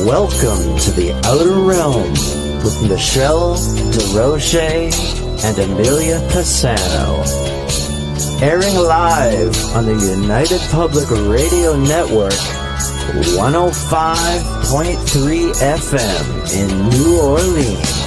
Welcome to the Outer Realm with Michelle DeRoche and Amelia Pisano. Airing live on the United Public Radio Network, 105.3 FM in New Orleans.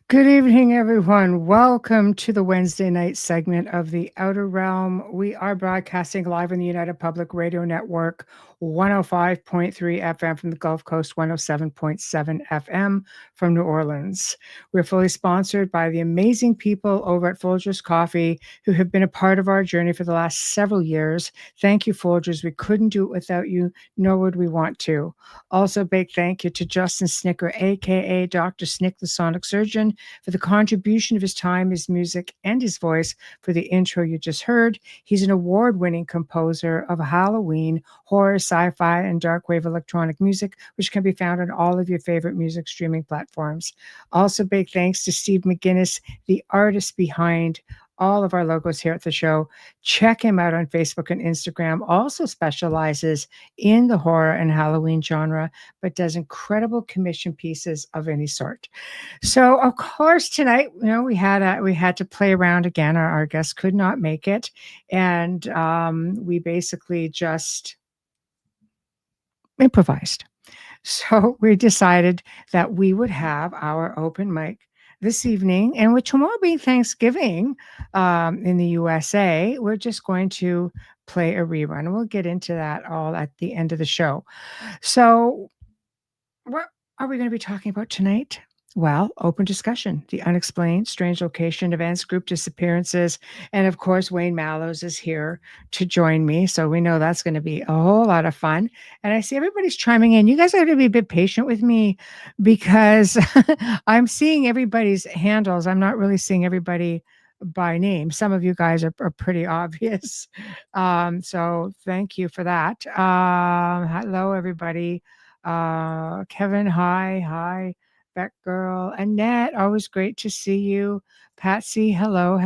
Good evening, everyone. Welcome to the Wednesday night segment of The Outer Realm. We are broadcasting live on the United Public Radio Network, 105.3 FM from the Gulf Coast, 107.7 FM from New Orleans. We're fully sponsored by the amazing people over at Folgers Coffee who have been a part of our journey for the last several years. Thank you, Folgers. We couldn't do it without you, nor would we want to. Also, big thank you to Justin Snicker, aka Dr. Snick, the Sonic Surgeon, for the contribution of his time, his music, and his voice for the intro you just heard. He's an award-winning composer of Halloween, horror, sci-fi, and dark wave electronic music, which can be found on all of your favorite music streaming platforms. Also, big thanks to Steve McGinnis, the artist behind all of our logos here at the show. Check him out on Facebook and Instagram. Also specializes in the horror and Halloween genre, but does incredible commission pieces of any sort. So, of course, tonight, we had to play around again. Our guest could not make it, and we basically just improvised. So we decided that we would have our open mic this evening, and with tomorrow being Thanksgiving in the USA, we're just going to play a rerun. And we'll get into that all at the end of the show. So what are we going to be talking about tonight? Well, open discussion, the unexplained, strange location events, group disappearances, and of course, Wayne Mallows is here to join me. So we know that's going to be a whole lot of fun. And I see everybody's chiming in. You guys have to be a bit patient with me because I'm seeing everybody's handles. I'm not really seeing everybody by name. Some of you guys are pretty obvious. So thank you for that. Hello, everybody. Kevin, hi. Beck girl, Annette, always great to see you. Patsy, hello.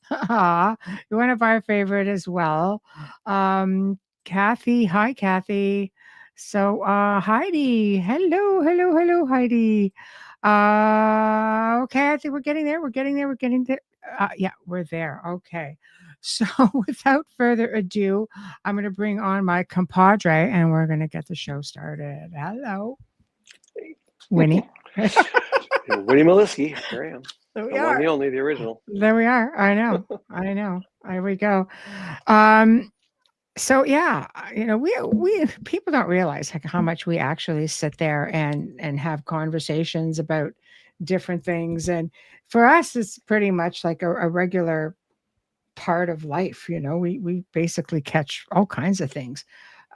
You're one of our favorite as well. Kathy, hi Kathy. So Heidi, hello Heidi. Okay, I think we're getting there. Yeah, we're there. Okay. So without further ado, I'm going to bring on my compadre and we're going to get the show started. Hello. Winnie. Winnie Maliski. There I am. There we the are. One, the only, the original. There we are. I know. There we go. So yeah, we people don't realize how much we actually sit there and have conversations about different things. And for us, it's pretty much like a regular part of life. We basically catch all kinds of things.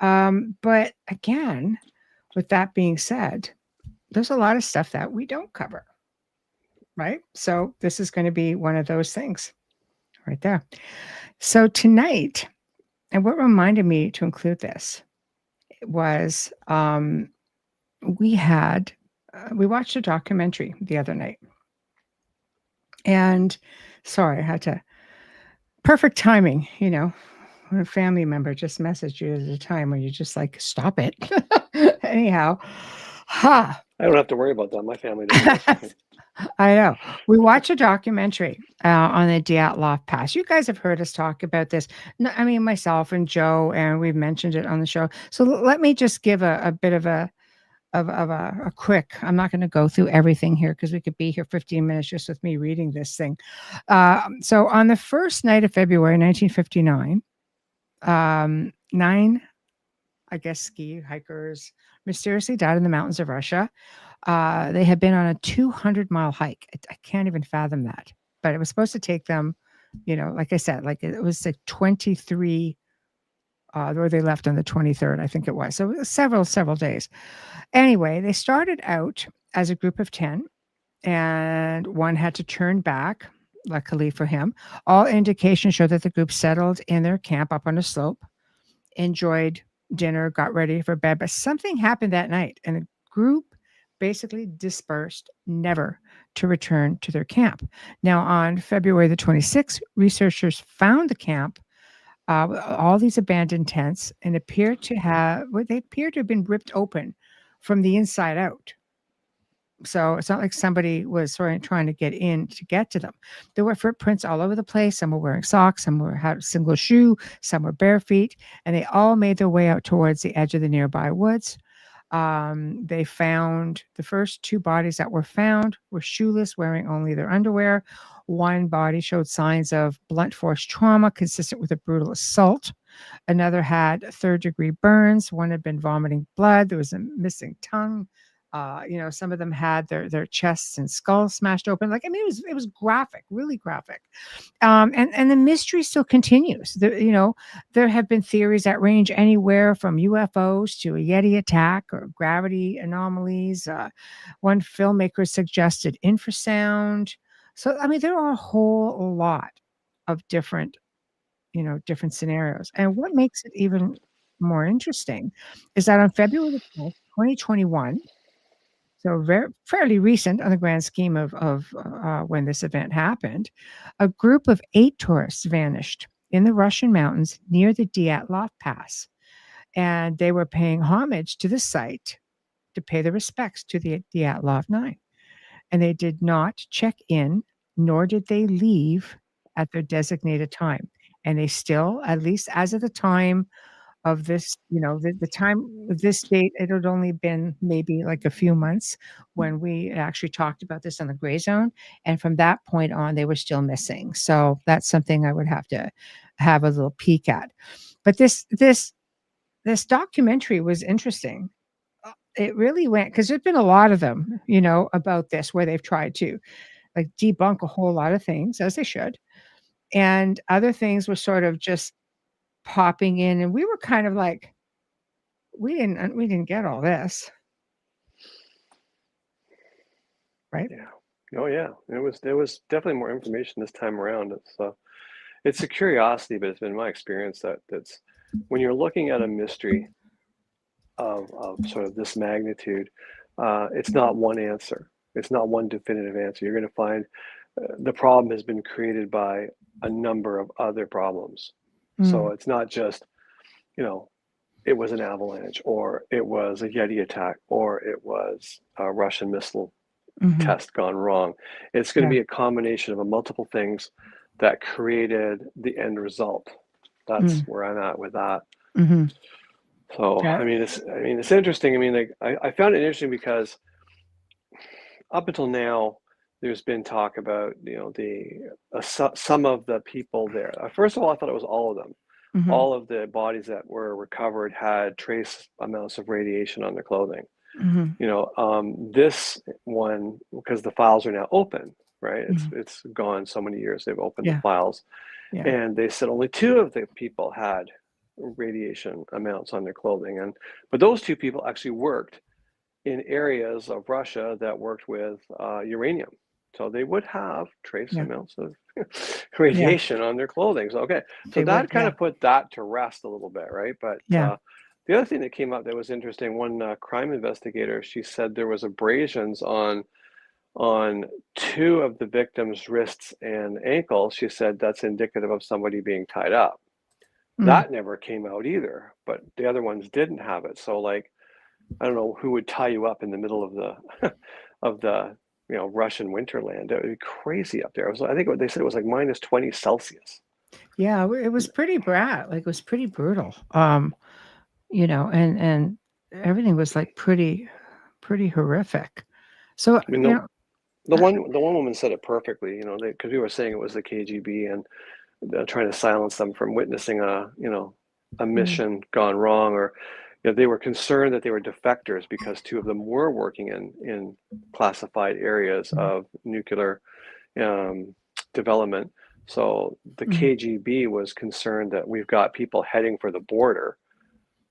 But again, with that being said, there's a lot of stuff that we don't cover, right? So this is going to be one of those things right there. So tonight, and what reminded me to include this was we watched a documentary the other night. And sorry, I had to, perfect timing, when a family member just messaged you at a time when you just like, stop it. Anyhow, I don't have to worry about that. My family doesn't. I know. We watched a documentary on the Dyatlov Pass. You guys have heard us talk about this. I mean, myself and Joe, and we've mentioned it on the show. So let me just give a bit of a quick. I'm not going to go through everything here because we could be here 15 minutes just with me reading this thing. So on the first night of February 1959, 9, I guess, ski hikers mysteriously died in the mountains of Russia. They had been on a 200-mile hike. I can't even fathom that. But it was supposed to take them, like I said, like it was like 23, or they left on the 23rd, I think it was. So it was several days. Anyway, they started out as a group of 10, and one had to turn back, luckily for him. All indications show that the group settled in their camp up on a slope, enjoyed dinner, got ready for bed, but something happened that night, and the group basically dispersed, never to return to their camp. Now, on February the 26th, researchers found the camp, all these abandoned tents, and they appear to have been ripped open from the inside out. So it's not like somebody was sort of trying to get in to get to them. There were footprints all over the place. Some were wearing socks, some had a single shoe, some were bare feet, and they all made their way out towards the edge of the nearby woods. They found the first two bodies that were found were shoeless, wearing only their underwear. One body showed signs of blunt force trauma consistent with a brutal assault. Another had third-degree burns. One had been vomiting blood. There was a missing tongue. Some of them had their chests and skulls smashed open. Like, I mean, it was graphic, really graphic. And the mystery still continues. There have been theories that range anywhere from UFOs to a Yeti attack or gravity anomalies. One filmmaker suggested infrasound. So, I mean, there are a whole lot of different scenarios. And what makes it even more interesting is that on February the 12th, 2021, so fairly recent on the grand scheme of when this event happened, a group of 8 tourists vanished in the Russian mountains near the Dyatlov Pass, and they were paying homage to the site to pay their respects to the Dyatlov 9, and they did not check in, nor did they leave at their designated time, and they still, at least as of the time of this, the time of this date, it had only been maybe like a few months when we actually talked about this on the Gray Zone. And from that point on, they were still missing. So that's something I would have to have a little peek at. But this documentary was interesting. It really went, because there's been a lot of them, about this, where they've tried to like debunk a whole lot of things, as they should. And other things were sort of just popping in, and we were kind of like, we didn't get all this, right? Yeah. Oh yeah. There was definitely more information this time around. It's a curiosity, but it's been my experience that's when you're looking at a mystery of sort of this magnitude, it's not one answer. It's not one definitive answer. You're going to find the problem has been created by a number of other problems. So it's not just, it was an avalanche, or it was a Yeti attack, or it was a Russian missile test gone wrong. It's going to be a combination of multiple things that created the end result. That's where I'm at with that. So, I mean, it's interesting. I mean, like, I found it interesting because up until now, there's been talk about, some of the people there. First of all, I thought it was all of them. All of the bodies that were recovered had trace amounts of radiation on their clothing. This one, because the files are now open, right? It's gone so many years. They've opened the files, and they said only 2 of the people had radiation amounts on their clothing, but those 2 people actually worked in areas of Russia that worked with uranium. So they would have trace amounts of radiation on their clothing. So, okay. So that kind of put that to rest a little bit, right? But the other thing that came up that was interesting, one crime investigator, she said there was abrasions on 2 of the victims' wrists and ankles. She said that's indicative of somebody being tied up. That never came out either, but the other ones didn't have it. So, like, I don't know who would tie you up in the middle of the of the Russian winterland. It would be crazy up there. I think they said it was like minus 20 Celsius. Yeah, it was pretty it was pretty brutal. And everything was like pretty horrific. So, I mean, the one woman said it perfectly, because we were saying it was the KGB and trying to silence them from witnessing a mission gone wrong, or they were concerned that they were defectors because 2 of them were working in classified areas of nuclear development. So the KGB was concerned that we've got people heading for the border,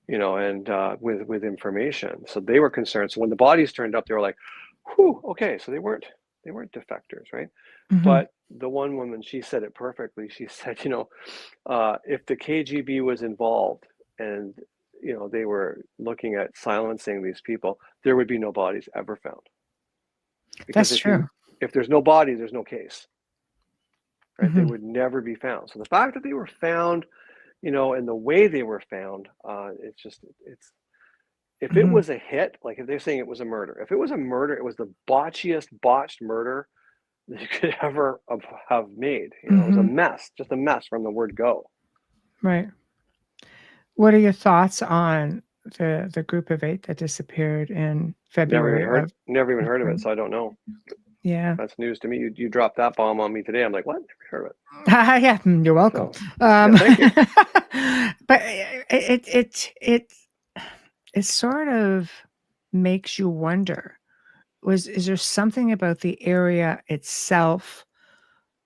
and with information. So they were concerned. So when the bodies turned up, they were like, "Whew, okay." So they weren't They weren't defectors, right? Hmm. But the one woman, she said it perfectly. She said, if the KGB was involved and they were looking at silencing these people, there would be no bodies ever found. Because That's true. if there's no bodies, there's no case, right? They Hmm. would never be found. So the fact that they were found, and the way they were found, if it Hmm. was a hit, like if they're saying it was a murder, if it was a murder, it was the botched murder that you could ever have made. It was a Hmm. mess, just a mess from the word go. Right. What are your thoughts on the group of 8 that disappeared in February of? Never even heard of it, so I don't know. Yeah. That's news to me. You dropped that bomb on me today. I'm like, what? Never heard of it. Yeah, you're welcome. So, yeah, thank you. But it sort of makes you wonder, is there something about the area itself,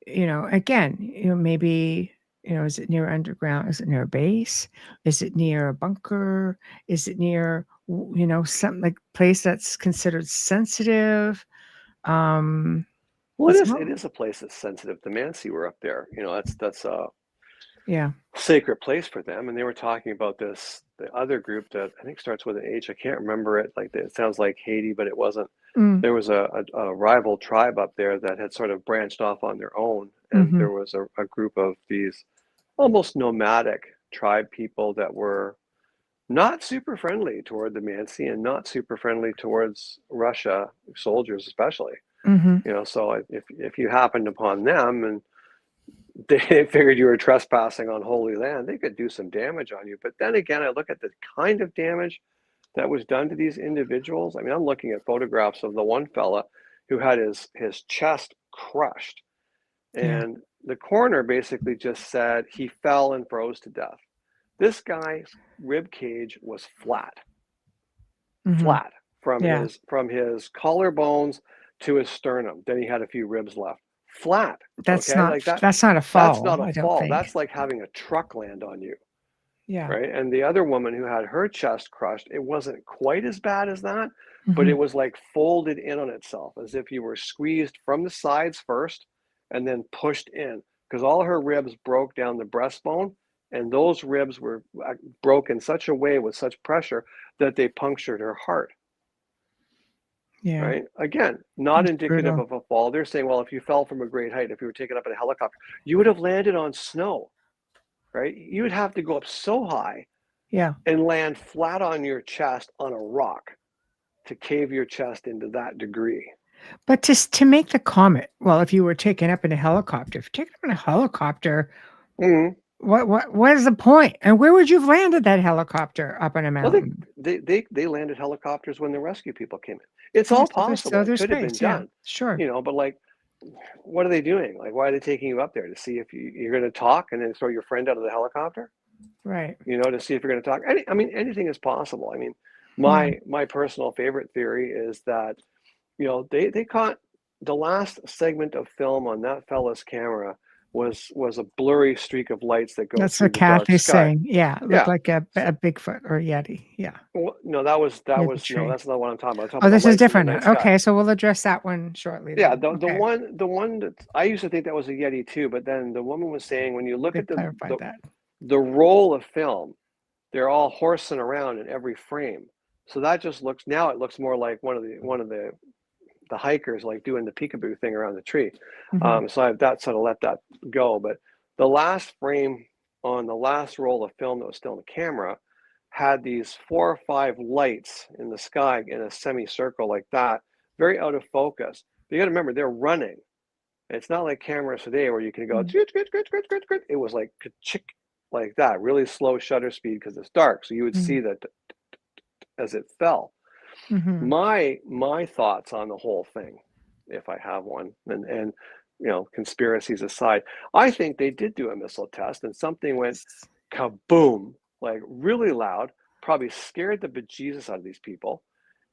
again, maybe, is it near underground? Is it near a base? Is it near a bunker? Is it near, some like place that's considered sensitive? Um, Well, it's it not, is a place that's sensitive. The Mansi were up there. That's a yeah. sacred place for them. And they were talking about the other group that I think starts with an H. I can't remember it. Like it sounds like Haiti, but it wasn't. Mm, There was a rival tribe up there that had sort of branched off on their own. And mhm, there was a group of these almost nomadic tribe people that were not super friendly toward the Mansi and not super friendly towards Russia soldiers, especially. mhm. So if you happened upon them and they figured you were trespassing on holy land, they could do some damage on you. But then again, I look at the kind of damage that was done to these individuals. I mean, I'm looking at photographs of the one fella who had his chest crushed, Yeah. and the coroner basically just said he fell and froze to death. This guy's rib cage was Mhm. flat from Yeah. his collarbones to his sternum. Then he had a few ribs left. Flat. That's Okay, not like that. that's not a That's fall, not a I don't fall. think. That's like having a truck land on you, Yeah. right? And the other woman who had her chest crushed, it wasn't quite as bad as that, but it Mhm. was like folded in on itself as if you were squeezed from the sides first and then pushed in, because all her ribs broke down the breastbone, and those ribs were broke in such a way with such pressure that they punctured her heart. Yeah. Right? Again, not It's indicative brutal. of a fall. They're saying, well, if you fell from a great height, if you were taken up in a helicopter, you would have landed on snow, right? You would have to go up so high Yeah. and land flat on your chest on a rock to cave your chest into that degree. But to make the comment, well, if you were taken up in a helicopter, if you're taken up in a helicopter, Mm-hmm. what is the point? And where would you have landed that helicopter? Up on a Well, mountain? they landed helicopters when the rescue people came in. It's Okay, all so possible. It there's could have been space, yeah, done, sure. but like, what are they doing? Like, why are they taking you up there to see if you're going to talk and then throw your friend out of the helicopter? Right. To see if you're going to talk. Anything is possible. I mean, Yeah. my personal favorite theory is that they caught the last segment of film on that fella's camera was a blurry streak of lights that go That's through what the dark Kathy's sky. saying. Yeah, it looked Yeah. like a So, Bigfoot or a Yeti. Yeah, well, no, no, near the that's tree. not what I'm talking about. I'm talking Oh, about this the is lights in the different night now. sky. Okay, so we'll address that one shortly Yeah, then. the Okay, one that I used to think that was a Yeti too, but then the woman was saying when you look they at clarified that. the roll of film, they're all horsing around in every frame. So that just looks more like one of the hikers like doing the peekaboo thing around the tree. Mhm. So I've that sort of let that go. But the last frame on the last roll of film that was still in the camera had these 4 or 5 lights in the sky in a semicircle like that, very out of focus. But you got to remember they're running. It's not like cameras today where you can go. Mm. It was like chick like that, really slow shutter speed because it's dark. So you would see Mm. that as it fell. Mhm. My thoughts on the whole thing, if I have one, and conspiracies aside, I think they did do a missile test and something went kaboom, like really loud, probably scared the bejesus out of these people,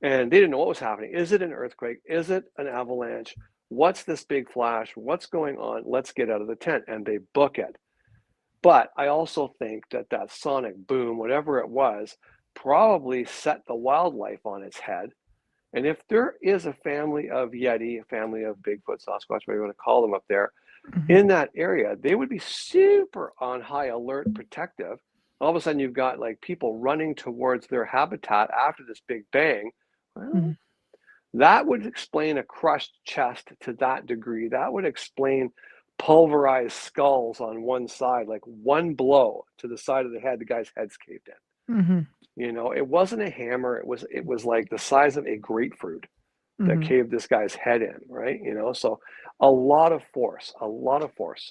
and they didn't know what was happening. Is it an earthquake? Is it an avalanche? What's this big flash? What's going on? Let's get out of the tent, and they book it. But I also think that sonic boom, whatever it was, probably set the wildlife on its head And if there is a family of Yeti, a family of Bigfoot, Sasquatch, whatever you want to call them up there, in that area, they would be super on high alert, protective. All of a sudden, you've got like people running towards their habitat after this big bang. Well, that would explain a crushed chest to that degree. That would explain pulverized skulls on one side, like one blow to the side of the head, the guy's head's caved in. You know, it wasn't a hammer. It was like the size of a grapefruit that caved this guy's head in, right? You know, so a lot of force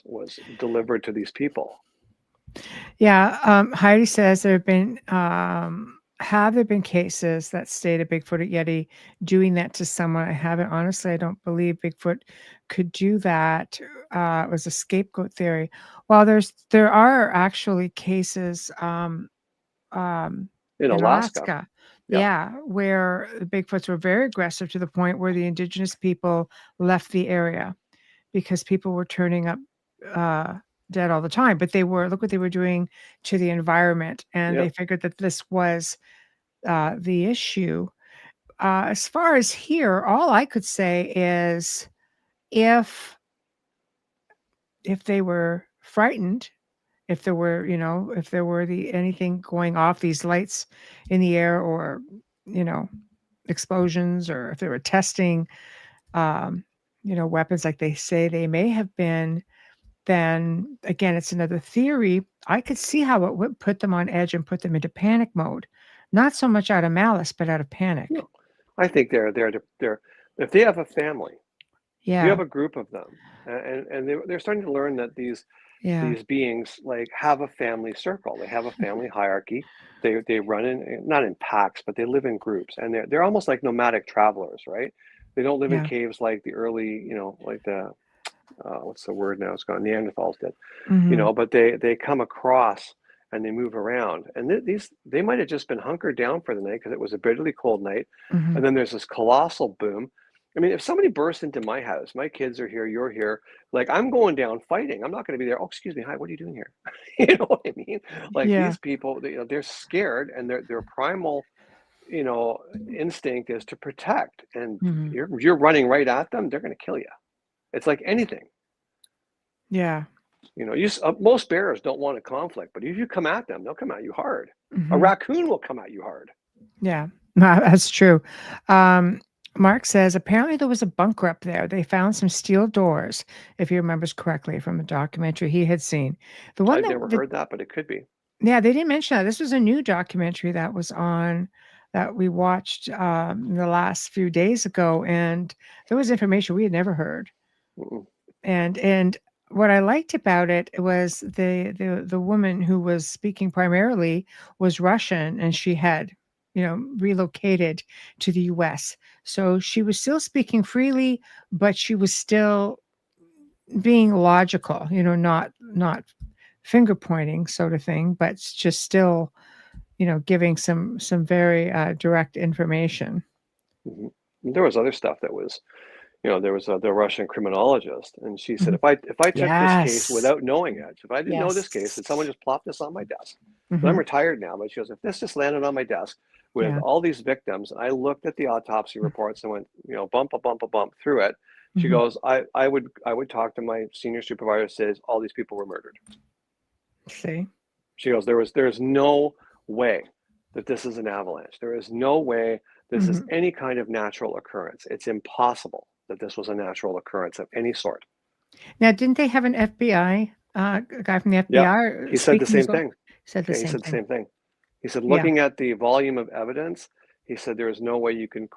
was delivered to these people. Yeah, Heidi says have there been cases that state a Bigfoot or Yeti doing that to someone? I haven't. Honestly, I don't believe Bigfoot could do that. It was a scapegoat theory. Well, there are actually cases In in Alaska. Alaska, Yeah. yeah, where the Bigfoots were very aggressive to the point where the indigenous people left the area because people were turning up dead all the time. But look what they were doing to the environment, and they figured that this was the issue. As far as here, all I could say is if they were frightened, if there were, if there were anything going off, these lights in the air, or, explosions, or if they were testing, weapons like they say they may have been, then again, it's another theory. I could see how it would put them on edge and put them into panic mode, not so much out of malice, but out of panic. No, I think they're if they have a family, if you have Yeah. a group of them, and they're starting to learn that these Yeah. beings like have a family circle, they have a family hierarchy. They run in, not in packs, but they live in groups, and they're almost like nomadic travelers, right? They don't live in Yeah. caves like the early, like the what's the word now? It's gone. Neanderthals did, Mhm. but they come across and they move around, and they might have just been hunkered down for the night because it was a bitterly cold night, Mhm. and then there's this colossal boom. I mean, if somebody bursts into my house, my kids are here, you're here, like I'm going down fighting. I'm not going to be there. Oh, excuse me, hi, what are you doing here? You know what I mean? Like Yeah. these people, they're scared, and their primal, instinct is to protect, and Mhm. you're running right at them, they're going to kill you. It's like anything. Yeah. Most bears don't want a conflict, but if you come at them, they'll come at you hard. A Mhm. raccoon will come at you hard. Yeah. That's true. Mark says apparently there was a bunker up there. They found some steel doors, if he remembers correctly from a documentary he had seen. The one I'd never heard that, but it could be. Yeah, they didn't mention that. This was a new documentary that was on that we watched the last few days ago, and there was information we had never heard. Mm-mm. And what I liked about it was the woman who was speaking primarily was Russian, and she had, relocated to the US. So she was still speaking freely, but she was still being logical, not finger pointing sort of thing, but just still, giving some very direct information. Mm-hmm. There was other stuff that was, there was the Russian criminologist, and she said, Mhm. if I took this case Yes. without knowing it, if I didn't know this case, Yes. and someone just plopped this on my desk, but I'm Mhm. retired now, but she goes, if this just landed on my desk with Yeah. all these victims, and I looked at the autopsy reports and went, bump a bump a bump through it, she Mhm. goes, I would talk to my senior supervisor, says all these people were murdered. See? She goes, there's no way that this is an avalanche. There is no way this is Mhm. any kind of natural occurrence. It's impossible that this was a natural occurrence of any sort. Now, didn't they have an FBI, a guy from the Yeah, FBI he said the speaking same as well? thing. Said the Yeah, he same said the thing. same thing. He said, Yeah. looking at the volume of evidence, he said there is no way you can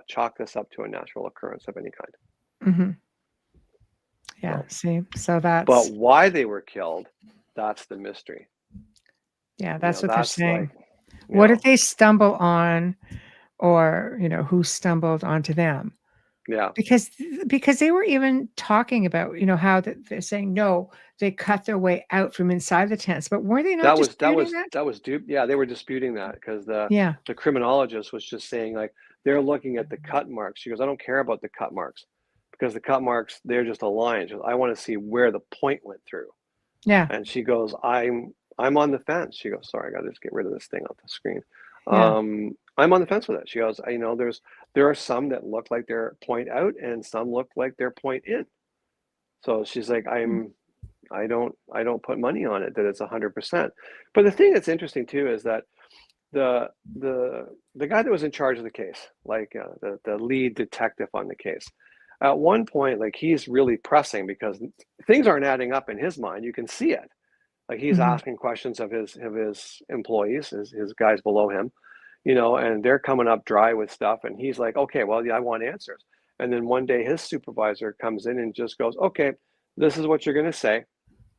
chalk this up to a natural occurrence of any kind. Mhm. Yeah. So, See? So but that's why they were killed, that's the mystery. that's what they're That's like, saying. What did they stumble on, or, who stumbled onto them? yeah. Because they were even talking about, how that they're saying, no, they cut their way out from inside the tents, but were they not That was disputing that? yeah, they were disputing that because Yeah. the criminologist was just saying like they're looking at the cut marks. She goes, I don't care about the cut marks because the cut marks, they're just a line. She goes, I want to see where the point went through. Yeah. And she goes, I'm on the fence. She goes, sorry, I gotta just get rid of this thing off the screen. Yeah. I'm on the fence with it. She goes, there are some that look like they're point out and some look like they're point in. So she's like, I don't put money on it that it's 100%. But the thing that's interesting too is that the the guy that was in charge of the case, like the lead detective on the case, at one point, like he's really pressing because things aren't adding up in his mind. You can see it. Like he's Mhm. asking questions of his employees, his guys below him, and they're coming up dry with stuff, and he's like, okay, well, yeah, I want answers. And then one day his supervisor comes in and just goes, okay, this is what you're going to say.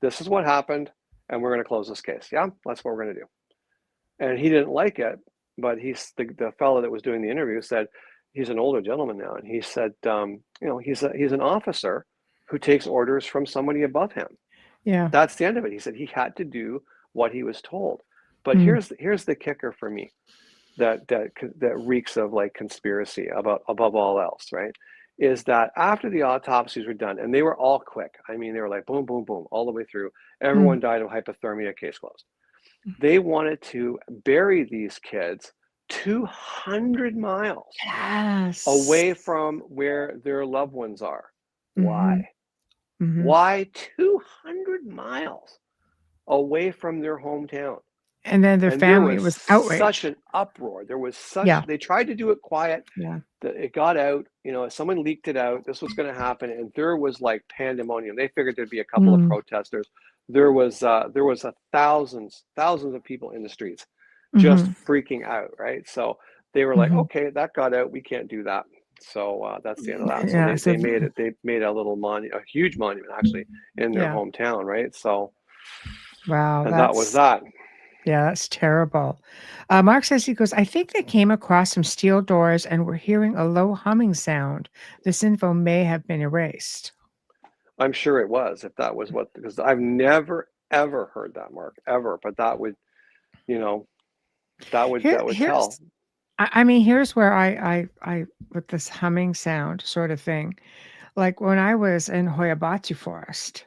This is what happened, and we're going to close this case. Yeah, that's what we're going to do. And he didn't like it, but the fellow that was doing the interview said, he's an older gentleman now, and he said, he's an officer who takes orders from somebody above him. Yeah. That's the end of it. He said he had to do what he was told. But Mm. here's the kicker for me that reeks of like conspiracy above all else, right? Is that after the autopsies were done, and they were all quick. I mean, they were like boom, boom, boom, all the way through. Everyone died of hypothermia, case closed. They wanted to bury these kids 200 miles Yes. away from where their loved ones are. Mhm. Why? Mhm. Why 200 miles away from their hometown? And then their And there family was was such outraged. an uproar. There was Yeah. they tried to do it quiet. Yeah. It got out, someone leaked it out. This was going to happen. And there was like pandemonium. They figured there'd be a couple of protesters. There was thousands of people in the streets just freaking out, right? So they were like, okay, that got out. We can't do that. So that's the end of that. So Yeah. So they made a little a huge monument actually in their yeah. hometown, right? So, Wow. and that was that. Yeah, that's terrible. Mark says, he goes, I think they came across some steel doors and were hearing a low humming sound. This info may have been erased. I'm sure it was, if that was because I've never ever heard that, Mark, ever. But that would, that would tell. I mean, here's where I with this humming sound sort of thing. Like when I was in Hoyabachi Forest,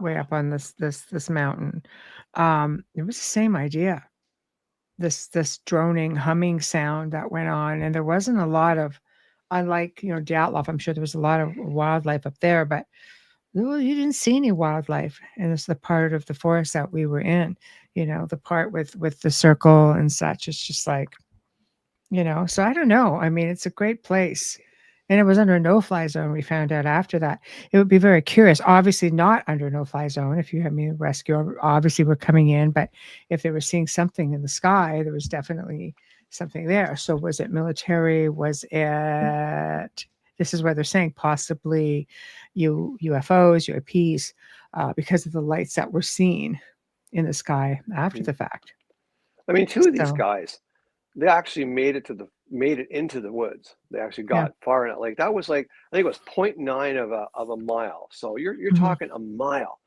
way up on this mountain, it was the same idea. This droning, humming sound that went on, and there wasn't a lot of, unlike Dyatlov, I'm sure there was a lot of wildlife up there, but you didn't see any wildlife, and it's the part of the forest that we were in. The part with the circle and such. It's just like, so I don't know. I mean, it's a great place. And it was under a no-fly zone, we found out after that. It would be very curious. Obviously not under no-fly zone. If you had me rescue, obviously we're coming in. But if they were seeing something in the sky, there was definitely something there. So was it military? Was it, this is where they're saying possibly UFOs, UAPs, because of the lights that were seen in the sky after the fact. I mean, two of these guys, they actually made it into the woods. They actually got far enough. Like that was like, I think it was 0.9 of a mile. So you're talking a mile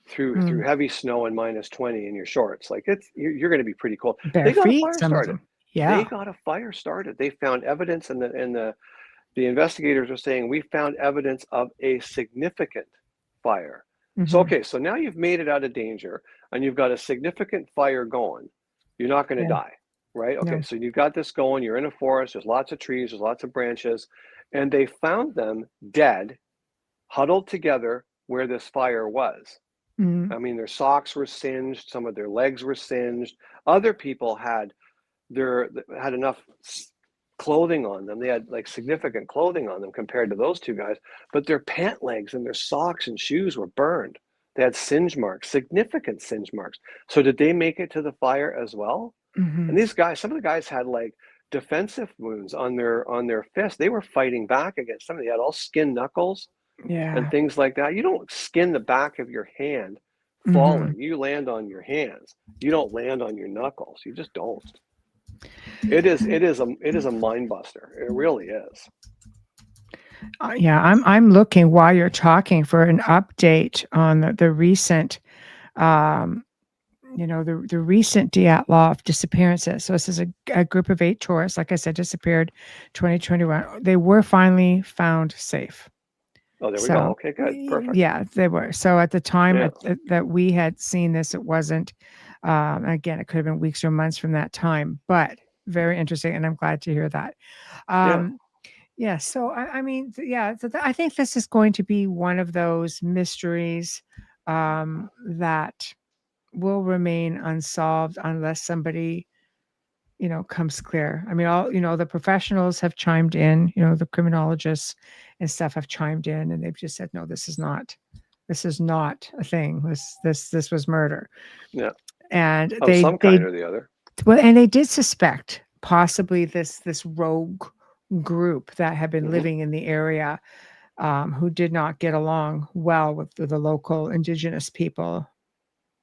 through heavy snow and -20 in your shorts. Like you're going to be pretty cold. Bare They got a feet, fire some of started. them. Yeah. They got a fire started. They found evidence, and the investigators are saying we found evidence of a significant fire. So okay, so now you've made it out of danger, and you've got a significant fire going. You're not going to die. Right? Okay, so you've got this going, you're in a forest, there's lots of trees, there's lots of branches, and they found them dead, huddled together where this fire was. I mean, their socks were singed, some of their legs were singed. Other people had enough clothing on them. They had like significant clothing on them compared to those two guys, but their pant legs and their socks and shoes were burned. They had singe marks, significant singe marks. So did they make it to the fire as well? And these guys, some of the guys had like defensive wounds on their fists. They were fighting back against somebody. They had all skin knuckles and things like that. You don't skin the back of your hand falling. You land on your hands. You don't land on your knuckles. You just don't. It is a mind buster. It really is. Yeah, I'm looking while you're talking for an update on the recent the recent Dyatlov disappearances. So this is a group of 8 tourists, like I said, disappeared 2021. They were finally found safe. Oh, there we go. Okay, good. Perfect. Yeah, they were. So at the time that we had seen this, it wasn't, again, it could have been weeks or months from that time, but very interesting, and I'm glad to hear that. Yeah. Um, yeah, so I mean, I think this is going to be one of those mysteries that will remain unsolved unless somebody, comes clear. I mean, all, the professionals have chimed in, the criminologists and stuff have chimed in, and they've just said, no, this is not a thing. This was murder. Yeah. And Of some kind or the other. well, and they did suspect possibly this rogue group that had been Hmm. living in the area, who did not get along well with the local indigenous people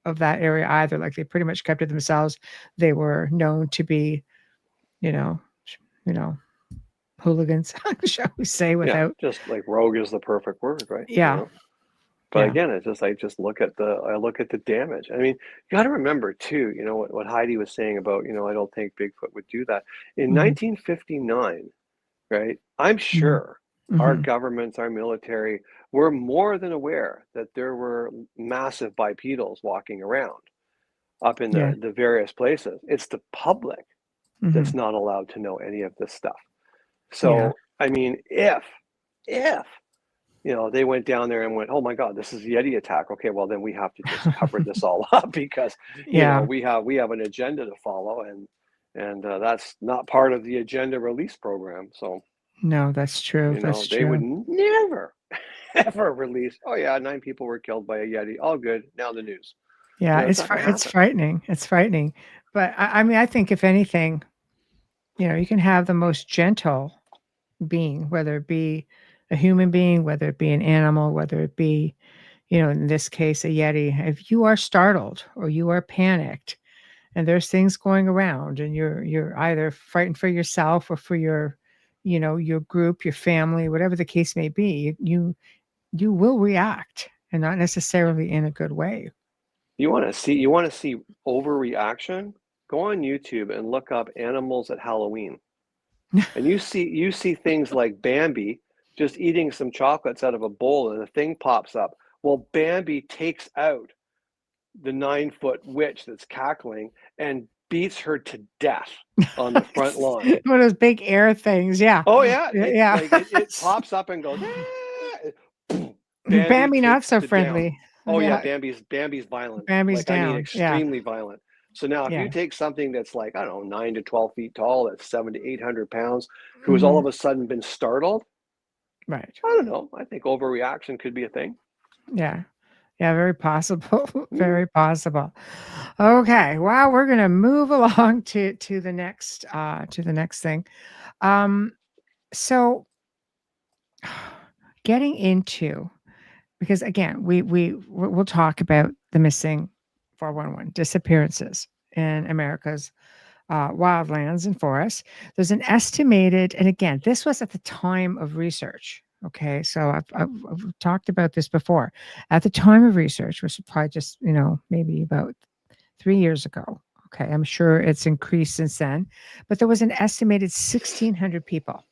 of that area either. Like they pretty much kept to themselves. They were known to be, you know, you know, hooligans, shall we say, Yeah. without. Just like rogue is the perfect word, right? Yeah, But yeah. again, it's just I just look at the damage. I mean, you got to remember too, what Heidi was saying about, I don't think Bigfoot would do that. In Mhm, 1959, right? I'm mhm, sure our mhm. governments, our military were more than aware that there were massive bipedals walking around up in Yeah. the various places. It's the public that's Mhm. not allowed to know any of this stuff. Yeah. So, I mean, if they went down there and went, "Oh my God, this is a Yeti attack." Okay, well then we have to just cover this all up because Yeah. we have an agenda to follow, and that's not part of the agenda release program. So No, that's true. That's they would true. never ever release. Oh yeah, 9 people were killed by a Yeti. All good. Now the news. Yeah, It's not going to it's happen. frightening. It's frightening. But I mean, I think if anything, you can have the most gentle being, whether it be a human being, whether it be an animal, whether it be, in this case, a Yeti. If you are startled or you are panicked and there's things going around and you're either frightened for yourself or for your group, your family, whatever the case may be, you will react and not necessarily in a good way. You want to see overreaction? Go on YouTube and look up animals at Halloween. And you see things like Bambi just eating some chocolates out of a bowl and a thing pops up. Well, Bambi takes out the 9-foot witch that's cackling and beats her to death on the front lawn. One of those big air things, yeah. Oh yeah, Yeah, it yeah. like it pops up and goes, "Ah!" Boom. Bambi Bambi not takes so the down. friendly. Oh yeah, Yeah, Bambi's violent. Bambi's Like I mean down. Yeah, extremely violent. So now if yeah. you take something that's like, I don't know, 9 to 12 feet tall, that's 700 to 800 pounds, who has all Mhm. of a sudden been startled, Right. I don't know. I think overreaction could be a thing. Yeah. Yeah, very possible. Mm. Very possible. Okay. Well, we're gonna move along to the next thing. Um, so getting into, because again, we'll talk about the missing 411 disappearances in America's wildlands and forests. There's an estimated, and again, this was at the time of research. Okay, so I've talked about this before. At the time of research, which was probably just maybe about 3 years ago. Okay, I'm sure it's increased since then, but there was an estimated 1,600 people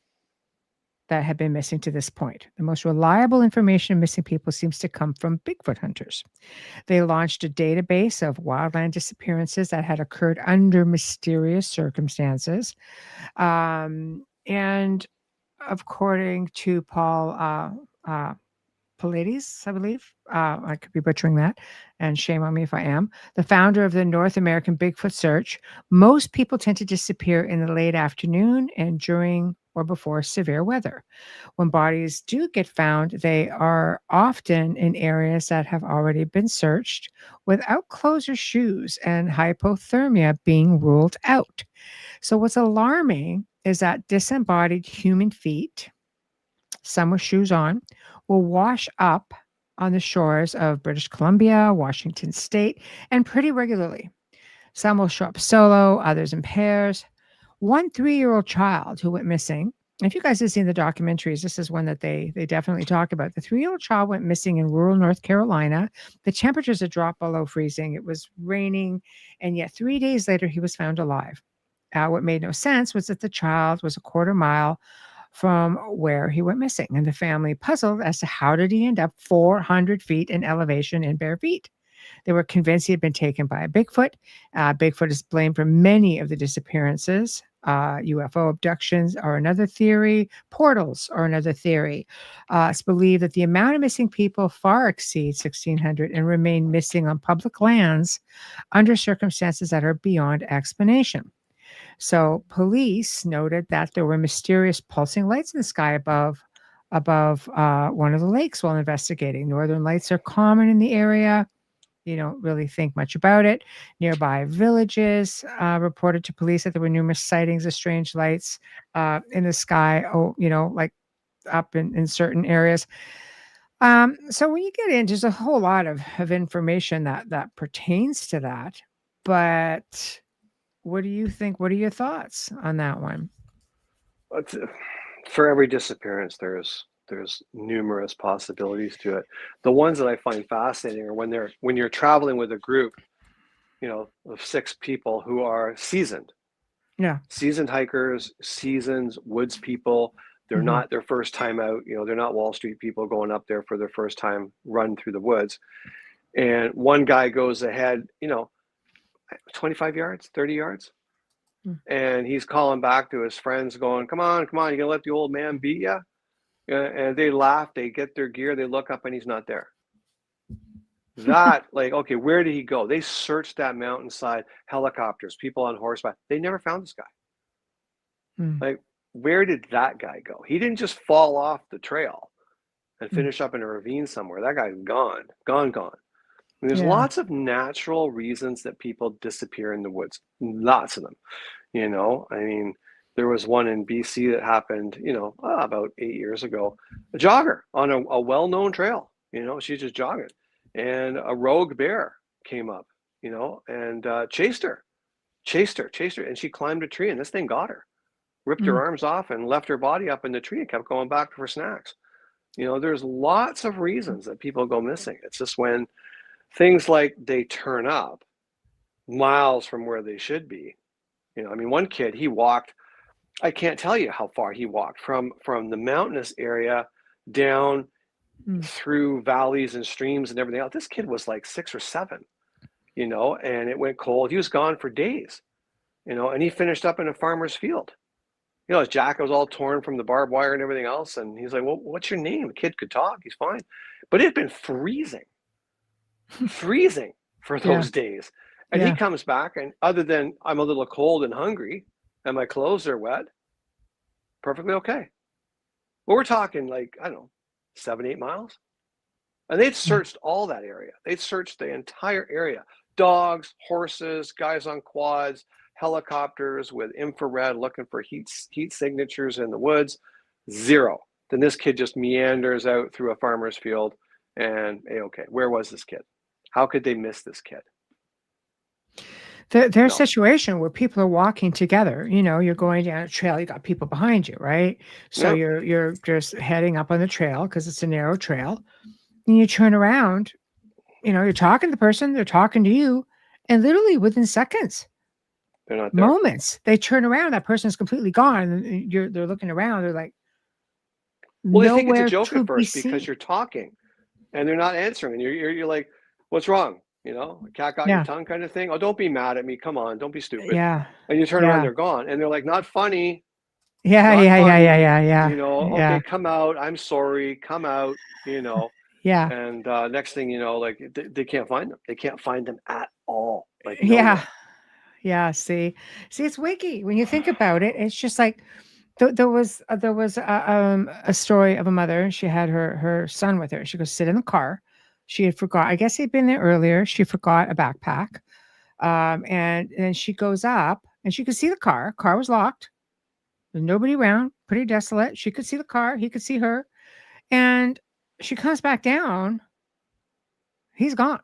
that have been missing to this point. The most reliable information of missing people seems to come from Bigfoot hunters. They launched a database of wildland disappearances that had occurred under mysterious circumstances. And according to Paul Pallades, I believe, I could be butchering that, and shame on me if I am, the founder of the North American Bigfoot Search, most people tend to disappear in the late afternoon and during or before severe weather. When bodies do get found, they are often in areas that have already been searched without clothes or shoes, and hypothermia being ruled out. So, what's alarming is that disembodied human feet, some with shoes on, will wash up on the shores of British Columbia, Washington State, and pretty regularly. Some will show up solo, others in pairs. One 3-year-old child who went missing. If you guys have seen the documentaries, this is one that they definitely talk about. The 3-year-old child went missing in rural North Carolina. The temperatures had dropped below freezing. It was raining, and yet 3 days later, he was found alive. What made no sense was that the child was a quarter mile from where he went missing, and the family puzzled as to how did he end up 400 feet in elevation in bare feet. They were convinced he had been taken by a Bigfoot. Bigfoot is blamed for many of the disappearances. UFO abductions are another theory. Portals are another theory. It's believed that the amount of missing people far exceeds 1,600 and remain missing on public lands under circumstances that are beyond explanation. So police noted that there were mysterious pulsing lights in the sky above one of the lakes while investigating. Northern lights are common in the area. You don't really think much about it. Nearby villages reported to police that there were numerous sightings of strange lights in the sky. Oh, like up in certain areas. So when you get in, there's a whole lot of information that pertains to that. But what do you think? What are your thoughts on that one? It's, for every disappearance, there's numerous possibilities to it. The ones that I find fascinating are when you're traveling with a group, of 6 people who are seasoned hikers, seasoned woods people. They're not their first time out. They're not Wall Street people going up there for their first time run through the woods. And one guy goes ahead, 25 yards, 30 yards. And he's calling back to his friends going, come on, you gonna let the old man beat you? And they laugh, they get their gear, they look up and he's not there. That, okay, where did he go? They searched that mountainside, helicopters, people on horseback. They never found this guy. Where did that guy go? He didn't just fall off the trail and finish up in a ravine somewhere. That guy's gone. And there's lots of natural reasons that people disappear in the woods. Lots of them. There was one in BC that happened, about 8 years ago. A jogger on a well-known trail. She's just jogging. And a rogue bear came up, and chased her. And she climbed a tree and this thing got her. Ripped her arms off and left her body up in the tree and kept going back for snacks. There's lots of reasons that people go missing. It's just when things like they turn up miles from where they should be. One kid, he walked, I can't tell you how far he walked from the mountainous area down through valleys and streams and everything else. This kid was like 6 or 7, and it went cold. He was gone for days, and he finished up in a farmer's field. His jacket was all torn from the barbed wire and everything else. And he's like, well, what's your name? The kid could talk. He's fine. But it had been freezing for those days. And he comes back, and other than I'm a little cold and hungry and my clothes are wet, perfectly okay. Well, we're talking 7, 8 miles. And they'd searched all that area. They'd searched the entire area. Dogs, horses, guys on quads, helicopters with infrared looking for heat signatures in the woods. 0. Then this kid just meanders out through a farmer's field and okay, where was this kid? How could they miss this kid? There's a situation where people are walking together. You're going down a trail, you got people behind you, right? So you're just heading up on the trail because it's a narrow trail. And you turn around, you're talking to the person, they're talking to you, and literally within seconds, they're not there. Moments, they turn around, that person's completely gone, and they're looking around, they're like, well, they think it's a joke at first because you're talking and they're not answering, and you're like, what's wrong? A cat got your tongue kind of thing. Oh, don't be mad at me. Come on, don't be stupid. Yeah. And you turn around, they're gone. And they're like, not funny. Yeah. Okay, come out. I'm sorry. Come out, Yeah. And next thing you know, they can't find them. They can't find them at all. Yeah. See, it's wiki. When you think about it, it's just like there was a story of a mother. She had her son with her. She goes sit in the car. She had forgot. I guess he'd been there earlier. She forgot a backpack, and then she goes up and she could see the car. Car was locked. There's nobody around. Pretty desolate. She could see the car. He could see her, and she comes back down. He's gone.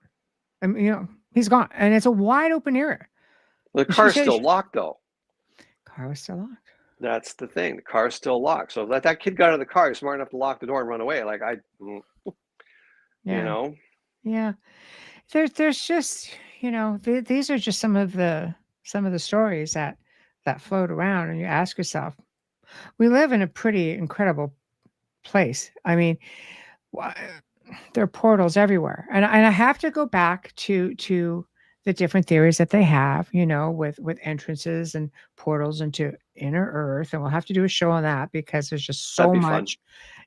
He's gone, and it's a wide open area. The car's still locked, though. Car was still locked. That's the thing. The car's still locked. So if that kid got out of the car, he's smart enough to lock the door and run away. Yeah. There's just, these are just some of the stories that float around, and you ask yourself, we live in a pretty incredible place. There are portals everywhere. And I have to go back to the different theories that they have, with entrances and portals into inner Earth, and we'll have to do a show on that because there's just That'd so be fun. much.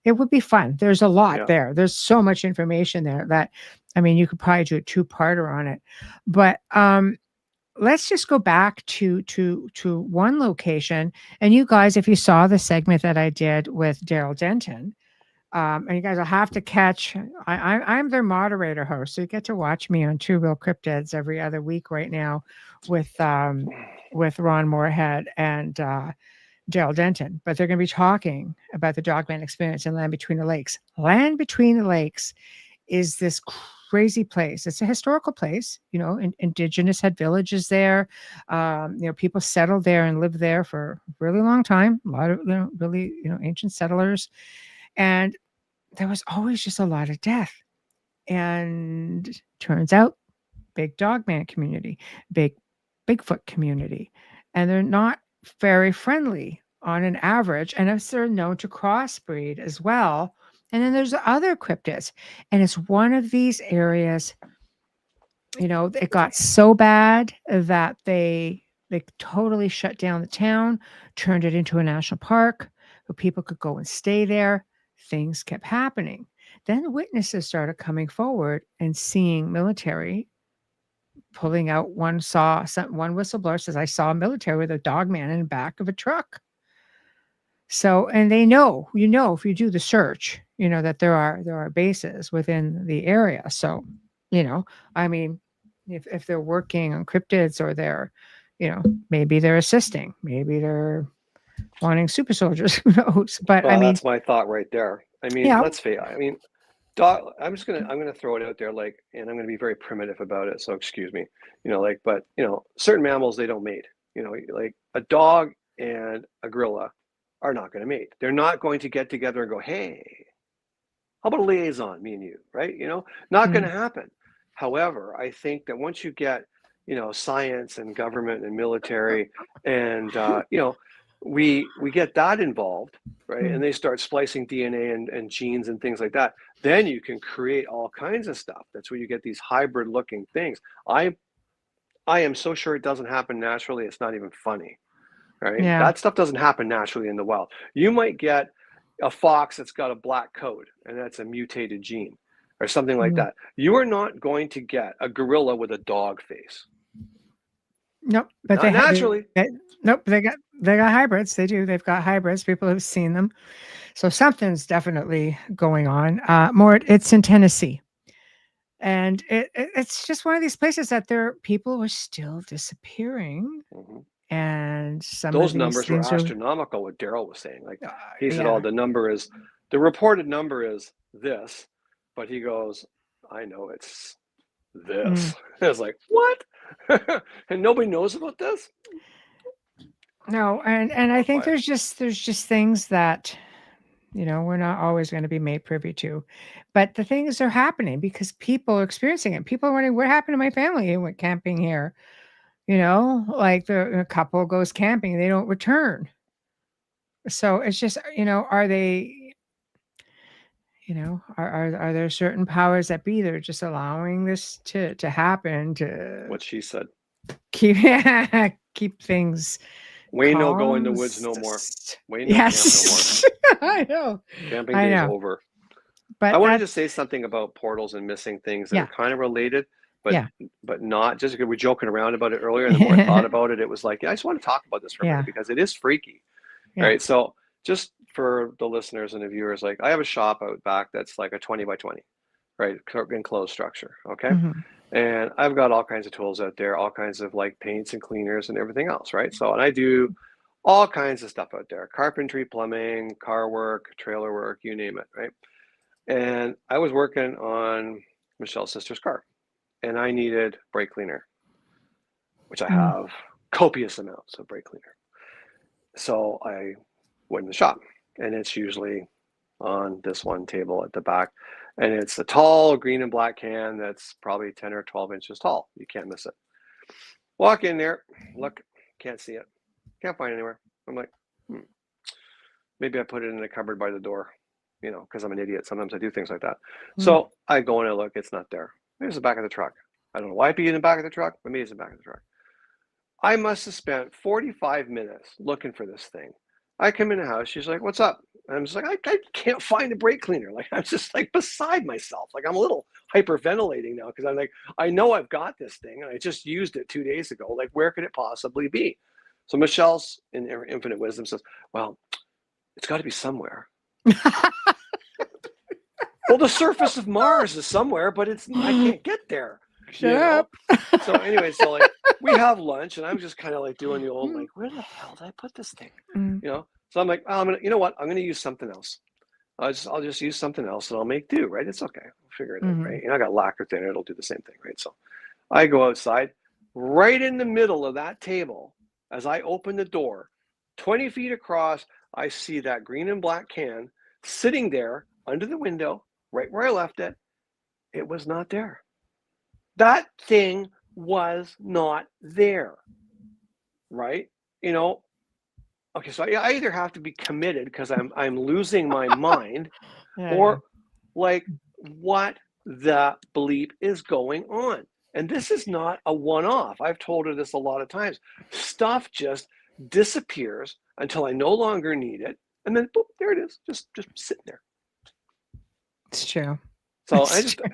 It would be fun. There's a lot Yeah. there. There's so much information there that, I mean, you could probably do a two-parter on it. But let's just go back to one location. And you guys, if you saw the segment that I did with Daryl Denton, and you guys will have to catch. I'm their moderator host, so you get to watch me on Two Real Cryptids every other week right now, with Ron Moorhead and Daryl Denton. But they're going to be talking about the Dogman experience in Land Between the Lakes. Land Between the Lakes is this crazy place. It's a historical place. Indigenous had villages there. People settled there and lived there for a really long time. A lot of really ancient settlers. And there was always just a lot of death. And turns out, big dogman community, big Bigfoot community. And they're not very friendly on an average. And they're known to crossbreed as well. And then there's other cryptids. And it's one of these areas, it got so bad that they totally shut down the town, turned it into a national park where people could go and stay there. Things kept happening. Then witnesses started coming forward and seeing military pulling out. One whistleblower says, I saw a military with a dog man in the back of a truck. So, and they know, if you do the search, that there are bases within the area. So, I mean, if they're working on cryptids, or they're, maybe they're assisting, maybe they're wanting super soldiers, who knows? But Well, I mean, that's my thought right there. I mean, yeah, let's face it. I mean, dog. I'm gonna throw it out there, and I'm gonna be very primitive about it. So excuse me. But certain mammals, they don't mate. Like a dog and a gorilla are not going to mate. They're not going to get together and go, hey, how about a liaison, me and you, right? Not going to happen. However, I think that once you get, science and government and military, and we get that involved, right? And they start splicing DNA and genes and things like that. Then you can create all kinds of stuff. That's where you get these hybrid-looking things. I am so sure it doesn't happen naturally. It's not even funny. Right? yeah. That stuff doesn't happen naturally in the wild. You might get a fox that's got a black coat, and that's a mutated gene or something like that. You are not going to get a gorilla with a dog face. Nope. But not naturally. Nope. They got hybrids. They do. They've got hybrids. People have seen them. So something's definitely going on. It's in Tennessee. And it's just one of these places that people were still disappearing. And those numbers were astronomical. What Daryl was saying, like he said, the reported number is this, but he goes, I know it's this. I was like, what? And nobody knows about this? No, and I think there's just things that we're not always going to be made privy to, but the things are happening because people are experiencing it. People are wondering, what happened to my family who went camping here? Like a couple goes camping, they don't return. So it's just, are they, are there certain powers that be that are just allowing this to happen, to what she said, keep things Wayne calm? No go in the woods no more. Wayne no yes. camp no more. I know. Camping day's over. But I wanted to say something about portals and missing things that are kind of related, but not just because we're joking around about it earlier. And the more I thought about it, it was like, I just want to talk about this for a minute because it is freaky. Right. So just for the listeners and the viewers, like I have a shop out back that's like a 20 by 20, right? Enclosed structure. Okay. And I've got all kinds of tools out there, all kinds of like paints and cleaners and everything else. Right. So, and I do all kinds of stuff out there: carpentry, plumbing, car work, trailer work, you name it. Right. And I was working on Michelle's sister's car, and I needed brake cleaner, which I have copious amounts of brake cleaner. So I went in the shop, and it's usually on this one table at the back, and it's a tall green and black can that's probably 10 or 12 inches tall. You can't miss it. Walk in there, look, can't see it, can't find it anywhere. I'm like, maybe I put it in the cupboard by the door, because I'm an idiot. Sometimes I do things like that. So I go in and look, it's not there. There's the back of the truck. I don't know why it'd be in the back of the truck, but maybe it's in the back of the truck. I must have spent 45 minutes looking for this thing. I come in the house. She's like, "What's up?" And I'm just like, I can't find a brake cleaner. Like, I'm just like beside myself. Like, I'm a little hyperventilating now because I'm like, I know I've got this thing and I just used it 2 days ago. Like, where could it possibly be? So Michelle's in her infinite wisdom says, "Well, it's got to be somewhere." Well, the surface of Mars is somewhere, but I can't get there. Shut up. So anyway, so like we have lunch, and I'm just kind of like doing the old like, where the hell did I put this thing? So I'm like, oh, you know what? I'm gonna use something else. I'll just use something else, and I'll make do. Right? It's okay. I'll figure it out. Right? I got lacquer thinner; it'll do the same thing. Right? So I go outside, right in the middle of that table. As I open the door, 20 feet across, I see that green and black can sitting there under the window, right where I left it. It was not there. That thing was not there, right? Okay, so I either have to be committed because I'm losing my mind, or like, what the bleep is going on? And this is not a one-off. I've told her this a lot of times. Stuff just disappears until I no longer need it, and then boop, there it is, just sitting there. It's true. So It's true.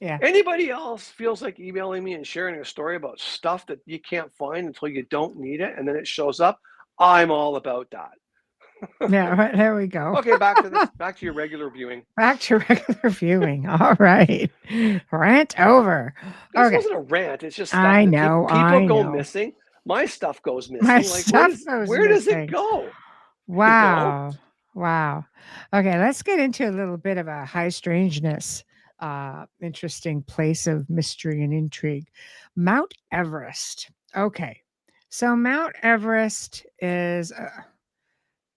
Yeah. Anybody else feels like emailing me and sharing a story about stuff that you can't find until you don't need it, and then it shows up? I'm all about that. Yeah, right, there we go. Okay, back to your regular viewing. Back to regular viewing. All right. Rant over. This wasn't a rant. It's just stuff I that know. People go missing. My stuff goes missing. Where does it go? Wow. Wow. Okay, let's get into a little bit of a high strangeness, interesting place of mystery and intrigue. Mount Everest. Okay. So Mount Everest is,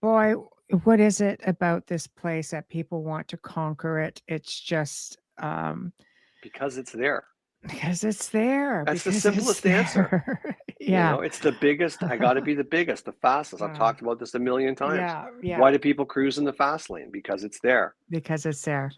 boy, what is it about this place that people want to conquer it? It's just because it's there. Because it's there. That's the simplest answer. Yeah. It's the biggest. I got to be the biggest, the fastest. I've talked about this a million times. Yeah. Why do people cruise in the fast lane? Because it's there. Because it's there.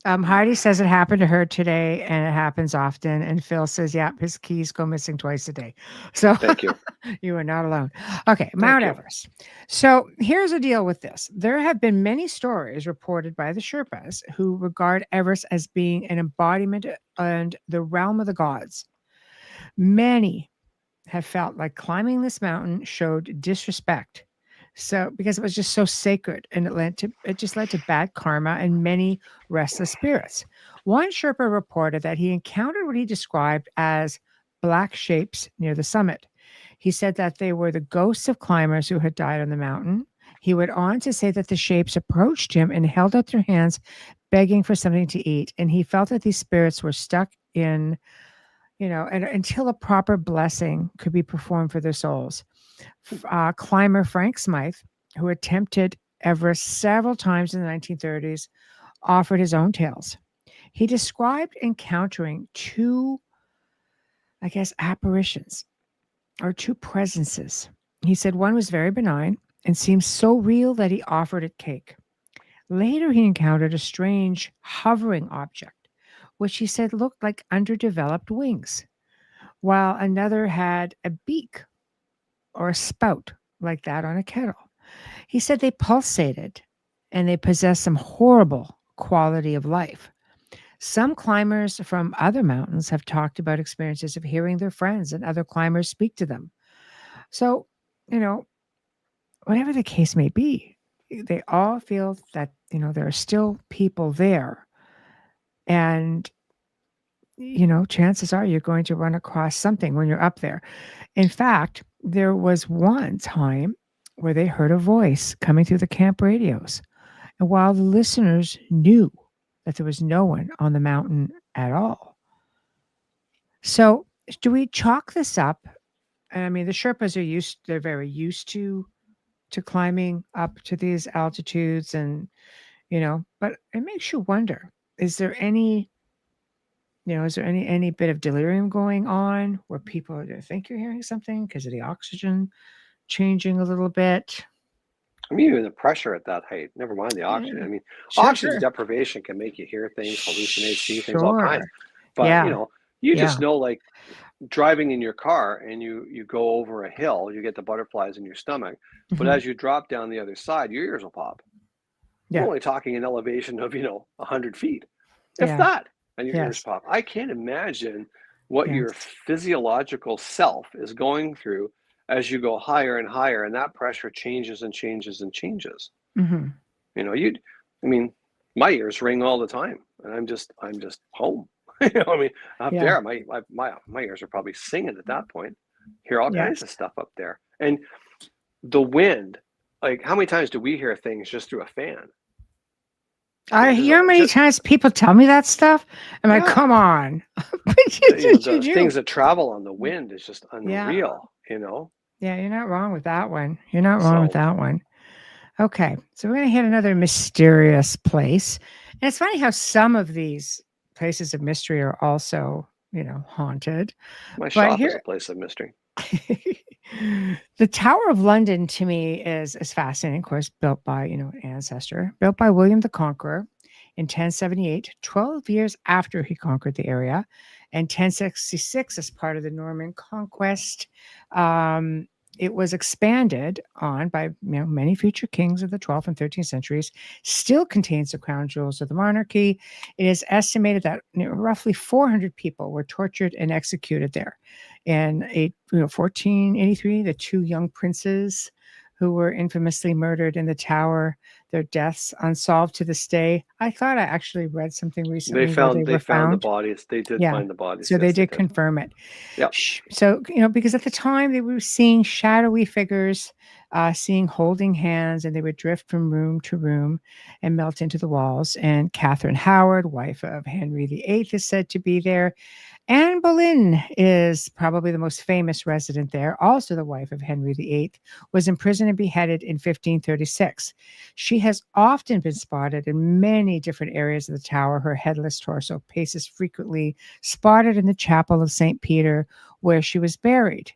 Heidi says it happened to her today, and it happens often. And Phil says, "Yeah, his keys go missing twice a day." So thank you. You are not alone. Okay, Mount Everest. So here's the deal with this. There have been many stories reported by the Sherpas who regard Everest as being an embodiment and the realm of the gods. Many have felt like climbing this mountain showed disrespect. So because it was just so sacred, and it just led to bad karma and many restless spirits. One Sherpa reported that he encountered what he described as black shapes near the summit. He said that they were the ghosts of climbers who had died on the mountain. He went on to say that the shapes approached him and held out their hands, begging for something to eat. And he felt that these spirits were stuck in, and until a proper blessing could be performed for their souls. Climber Frank Smythe, who attempted Everest several times in the 1930s, offered his own tales. He described encountering two, apparitions or two presences. He said one was very benign and seemed so real that he offered it cake. Later, he encountered a strange hovering object, which he said looked like underdeveloped wings, while another had a beak or a spout like that on a kettle. He said they pulsated and they possessed some horrible quality of life. Some climbers from other mountains have talked about experiences of hearing their friends and other climbers speak to them. So, whatever the case may be, they all feel that, there are still people there. And, chances are you're going to run across something when you're up there. In fact, there was one time where they heard a voice coming through the camp radios. And while the listeners knew that there was no one on the mountain at all. So do we chalk this up? I mean, the Sherpas they're very used to climbing up to these altitudes and, but it makes you wonder, is there any bit of delirium going on where people think you're hearing something because of the oxygen changing a little bit? I mean, even the pressure at that height, never mind the oxygen. Yeah. I mean, oxygen deprivation can make you hear things, hallucinate, see things, all kinds. But, You Yeah. just know, like driving in your car and you go over a hill, you get the butterflies in your stomach. But Mhm. as you drop down the other side, your ears will pop. We're Yeah. only talking an elevation of, 100 feet, if Yeah. that, and your ears Yes. pop. I can't imagine what your Yes. physiological self is going through as you go higher and higher, and that pressure changes and changes and changes. Mhm. I mean, my ears ring all the time, and I'm just home. I mean, up Yeah. there, my ears are probably singing at that point. Hear all kinds Yes. of stuff up there, and the wind. Like, how many times do we hear things just through a fan? I Just, hear how many just times people tell me that stuff. I'm like, yeah, come on. But you the do. things that travel on the wind is just Yeah. unreal. Yeah, you're not wrong with that one. You're not wrong with So that one. Okay. So we're going to hit another mysterious place. And it's funny how some of these places of mystery are also, haunted. my But shop is a here, place of mystery. the Tower of London to me is fascinating. Of course, built by an ancestor, built by William the Conqueror in 1078, 12 years after he conquered the area, and 1066 as part of the Norman conquest. Um, it was expanded on by many future kings of the 12th and 13th centuries. Still contains the crown jewels of the monarchy. It is estimated that roughly 400 people were tortured and executed there. In 1483, the two young princes who were infamously murdered in the tower, their deaths unsolved to this day. I thought I actually read something They recently where they found they were found the found. bodies. They did Yeah. find the bodies. So they Yes, they did did. confirm it. Yeah. So, because at the time they were seeing shadowy figures, seeing holding hands, and they would drift from room to room and melt into the walls. And Catherine Howard, wife of Henry VIII, is said to be there. Anne Boleyn is probably the most famous resident there, also the wife of Henry VIII, was imprisoned and beheaded in 1536. She has often been spotted in many different areas of the tower. Her headless torso paces frequently, spotted in the chapel of St. Peter, where she was buried.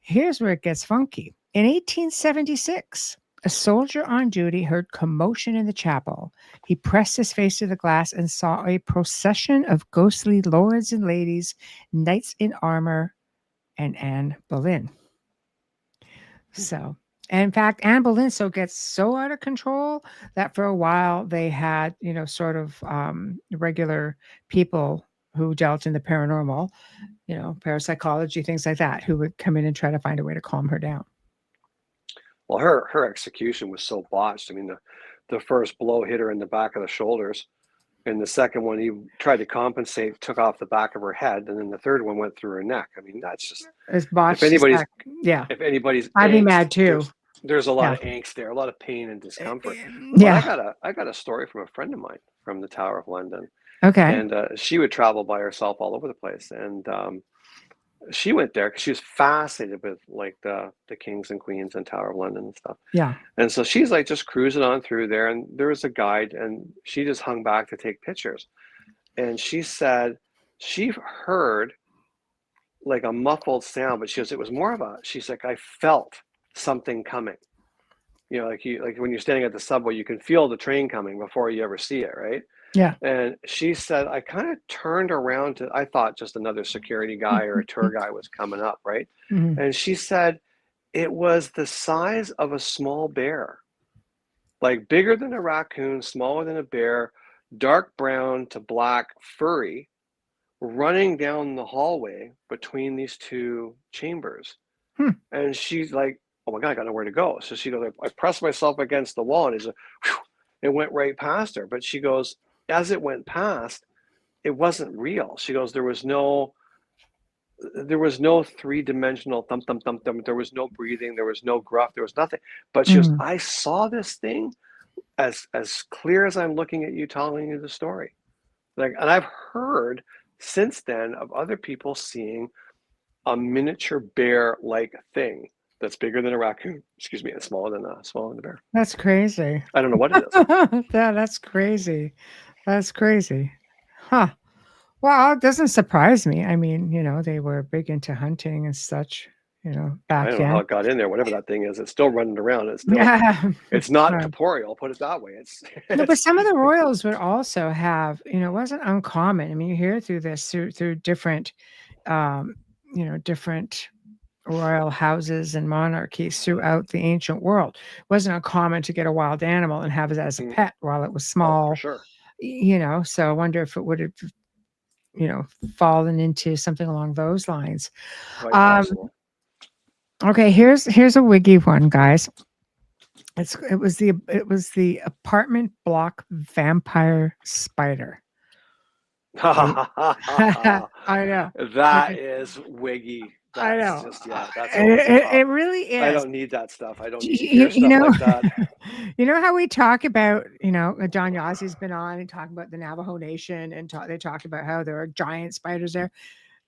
Here's where it gets funky. In 1876, a soldier on duty heard commotion in the chapel. He pressed his face to the glass and saw a procession of ghostly lords and ladies, knights in armor, and Anne Boleyn. So, and in fact, Anne Boleyn gets so out of control that for a while they had, sort of regular people who dealt in the paranormal, parapsychology, things like that, who would come in and try to find a way to calm her down. Well, her execution was so botched. I mean, the first blow hit her in the back of the shoulders, and the second one he tried to compensate, took off the back of her head, and then the third one went through her neck. I mean, that's just It's if botched as anybody's heck. Yeah. if anybody's I'd be angst, mad too. there's a lot Yeah. of angst there, a lot of pain and discomfort. But Yeah. I got a story from a friend of mine from the Tower of London, Okay. and she would travel by herself all over the place, and she went there because she was fascinated with like the kings and queens and Tower of London and stuff. Yeah. And so she's like just cruising on through there, and there was a guide, and she just hung back to take pictures. And she said she heard like a muffled sound, but it was more of she's like, I felt something coming. Like when you're standing at the subway, you can feel the train coming before you ever see it, right? Yeah. And she said, I kind of turned around I thought just another security guy or a tour guy was coming up, right? Mhm. And she said, it was the size of a small bear, like bigger than a raccoon, smaller than a bear, dark brown to black, furry, running down the hallway between these two chambers. Hmm. And she's like, oh my God, I got nowhere to go. So she goes, I pressed myself against the wall, and it went right past her. But she goes, as it went past, it wasn't real. She goes, there was no three-dimensional thump, thump, thump, thump. There was no breathing. There was no gruff. There was nothing. But she goes, Mhm. I saw this thing as clear as I'm looking at you telling you the story. And I've heard since then of other people seeing a miniature bear-like thing that's bigger than a raccoon, and smaller than a bear. That's crazy. I don't know what it is. That's crazy. That's crazy. Huh. Well, it doesn't surprise me. I mean, they were big into hunting and such, I back don't know how then. it got in there. Whatever that thing is, it's still running around. Yeah. It's not Well, corporeal. Put it that way. no, but It's some of the royals would also have, it wasn't uncommon. I mean, you hear through different, um, different royal houses and monarchies throughout the ancient world. It wasn't uncommon to get a wild animal and have it as a pet while it was oh, for small, sure. So I wonder if it would have, fallen into something along those lines. Quite Um, possible. okay, here's a wiggy one, guys. It was the apartment block vampire spider. I know. That is wiggy. I That's know. just, yeah, that's And over the top. it really I is. don't need that stuff. I don't need to You, hear you stuff know, like that. you know how we talk about, John Yossi's been on and talking about the Navajo Nation, and they talked about how there are giant spiders there.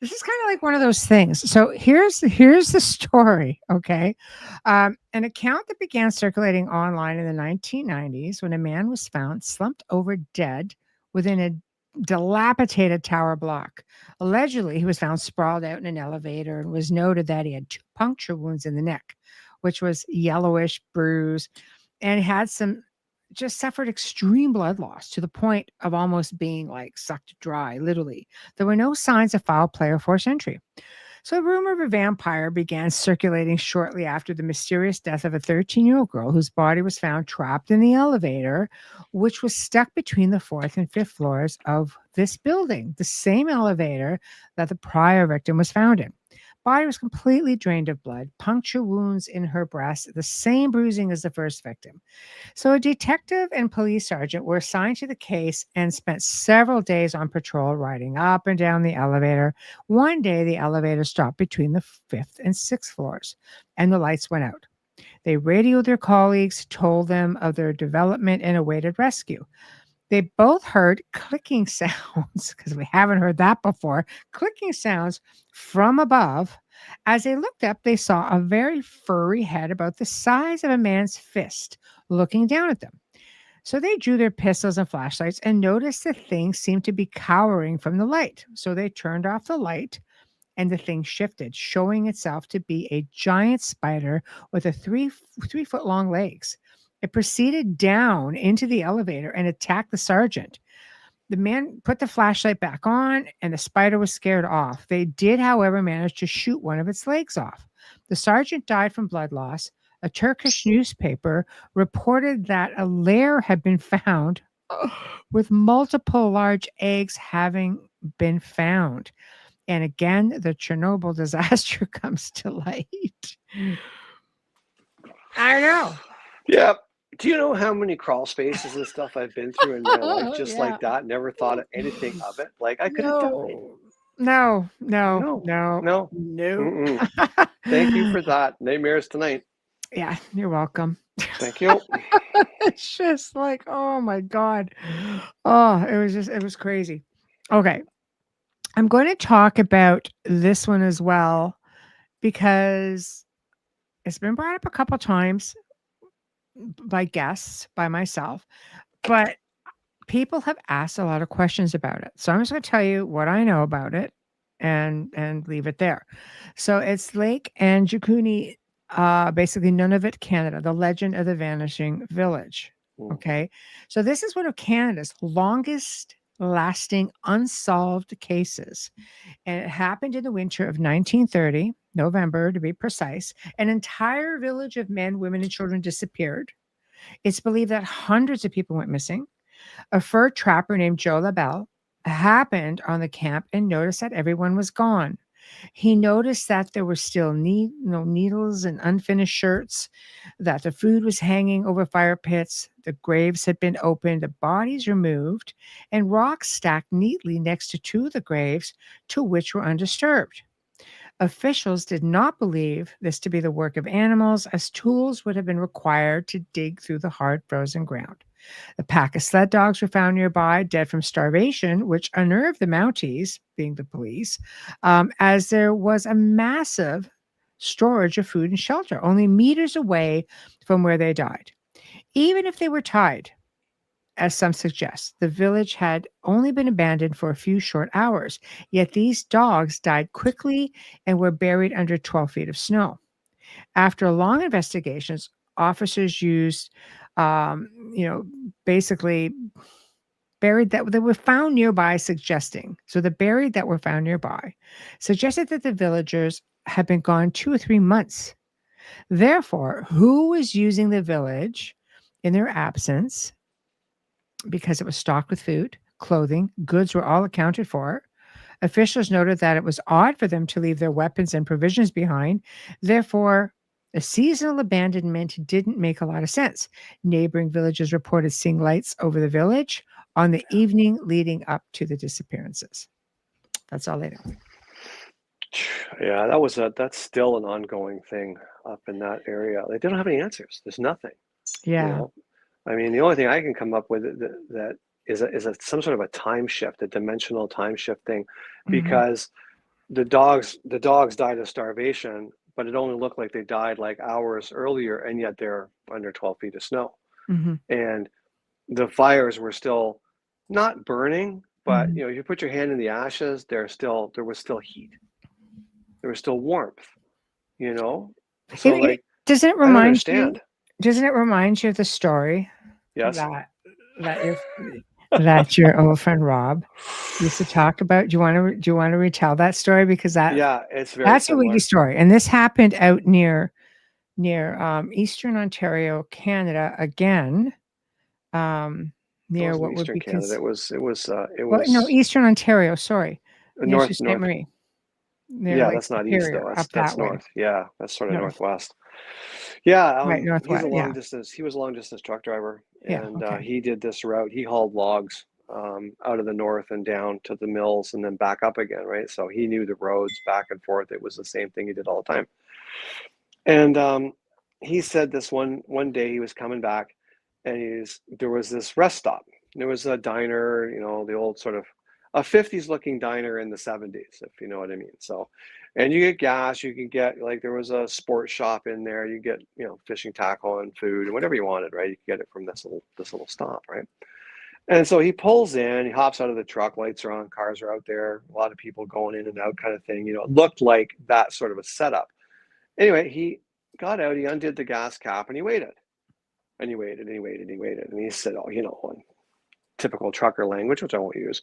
This is kind of like one of those things. So here's the story. Okay, an account that began circulating online in the 1990s when a man was found slumped over dead within a dilapidated tower block. Allegedly, he was found sprawled out in an elevator and was noted that he had 2 puncture wounds in the neck, which was yellowish bruise, and had some just suffered extreme blood loss to the point of almost being like sucked dry, literally. There were no signs of foul play or forced entry. So, a rumor of a vampire began circulating shortly after the mysterious death of a 13-year-old girl whose body was found trapped in the elevator, which was stuck between the 4th and 5th floors of this building, the same elevator that the prior victim was found in. Body was completely drained of blood, puncture wounds in her breast, the same bruising as the first victim. So, a detective and police sergeant were assigned to the case and spent several days on patrol, riding up and down the elevator. One day, the elevator stopped between the 5th and 6th floors, and the lights went out. They radioed their colleagues, told them of their development, and awaited rescue. They both heard clicking sounds, because we haven't heard that before, clicking sounds from above. As they looked up, they saw a very furry head about the size of a man's fist looking down at them. So they drew their pistols and flashlights and noticed the thing seemed to be cowering from the light. So they turned off the light and the thing shifted, showing itself to be a giant spider with a 3 foot long legs. It proceeded down into the elevator and attacked the sergeant. The man put the flashlight back on and the spider was scared off. They did, however, manage to shoot one of its legs off. The sergeant died from blood loss. A Turkish newspaper reported that a lair had been found with multiple large eggs having been found. And again, the Chernobyl disaster comes to light. I know. Yeah. Do you know how many crawl spaces and stuff I've been through in my life just Yeah. like that? Never thought of anything of it. Like I could have died. No. No. Thank you for that. Nightmares tonight. Yeah, you're welcome. Thank you. It's just like, oh my God. Oh, it was crazy. Okay. I'm going to talk about this one as well because it's been brought up a couple times by guests, by myself, but people have asked a lot of questions about it. So I'm just going to tell you what I know about it and leave it there. So it's Lake Anjukuni, basically Nunavut, Canada, the legend of the vanishing village. Okay. So this is one of Canada's longest lasting unsolved cases. And it happened in the winter of 1930, November to be precise. An entire village of men, women, and children disappeared. It's believed that hundreds of people went missing. A fur trapper named Joe LaBelle happened on the camp and noticed that everyone was gone. He noticed that there were still needles and unfinished shirts, that the food was hanging over fire pits, the graves had been opened, the bodies removed, and rocks stacked neatly next to 2 of the graves, to which were undisturbed. Officials did not believe this to be the work of animals, as tools would have been required to dig through the hard frozen ground. A pack of sled dogs were found nearby, dead from starvation, which unnerved the Mounties, being the police, as there was a massive storage of food and shelter only meters away from where they died. Even if they were tied, as some suggest. The village had only been abandoned for a few short hours, yet these dogs died quickly and were buried under 12 feet of snow. After long investigations, officers used, um, you know, basically buried that were found nearby, suggesting so the buried that were found nearby suggested that the villagers had been gone 2 or 3 months. Therefore, who was using the village in their absence, because it was stocked with food, clothing, goods were all accounted for. Officials noted that it was odd for them to leave their weapons and provisions behind. Therefore, a seasonal abandonment didn't make a lot of sense. Neighboring villages reported seeing lights over the village on the evening leading up to the disappearances. That's all they know. Yeah, that's still an ongoing thing up in that area. Like, they don't have any answers. There's nothing. Yeah. I mean, the only thing I can come up with that is some sort of a time shift, a dimensional time shift thing, because the dogs died of starvation, but it only looked like they died like hours earlier, and yet they're under 12 feet of snow. And the fires were still not burning, but if you put your hand in the ashes, there was still heat. There was still warmth, So like, doesn't it I don't remind you? understand. Doesn't it remind you of the story Yes. that your old friend Rob used to talk about? Do you want to retell that story, because it's very that's similar. a wiki story, and this happened out near Eastern Ontario, Canada, again. Near what would be Canada. It was Eastern Ontario. Sorry, North Ste. Marie. Yeah, that's not east though. That's north. Way. Yeah, that's sort of northwest. Yeah, right, northwest. He's a long distance. He was a long distance truck driver, and he did this route. He hauled logs out of the north and down to the mills and then back up again, right? So he knew the roads back and forth. It was the same thing he did all the time. And he said this one day he was coming back, and there was this rest stop. There was a diner, the old sort of a 50s looking diner in the 70s, if you know what I mean. So, and you get gas, you can get, like, there was a sports shop in there. You get, fishing tackle and food and whatever you wanted, right? You can get it from this little stop, right? And so he pulls in, he hops out of the truck, lights are on, cars are out there, a lot of people going in and out kind of thing. It looked like that sort of a setup. Anyway, he got out, he undid the gas cap, and he waited. And he waited, and he waited, and he waited. And he said, in typical trucker language, which I won't use.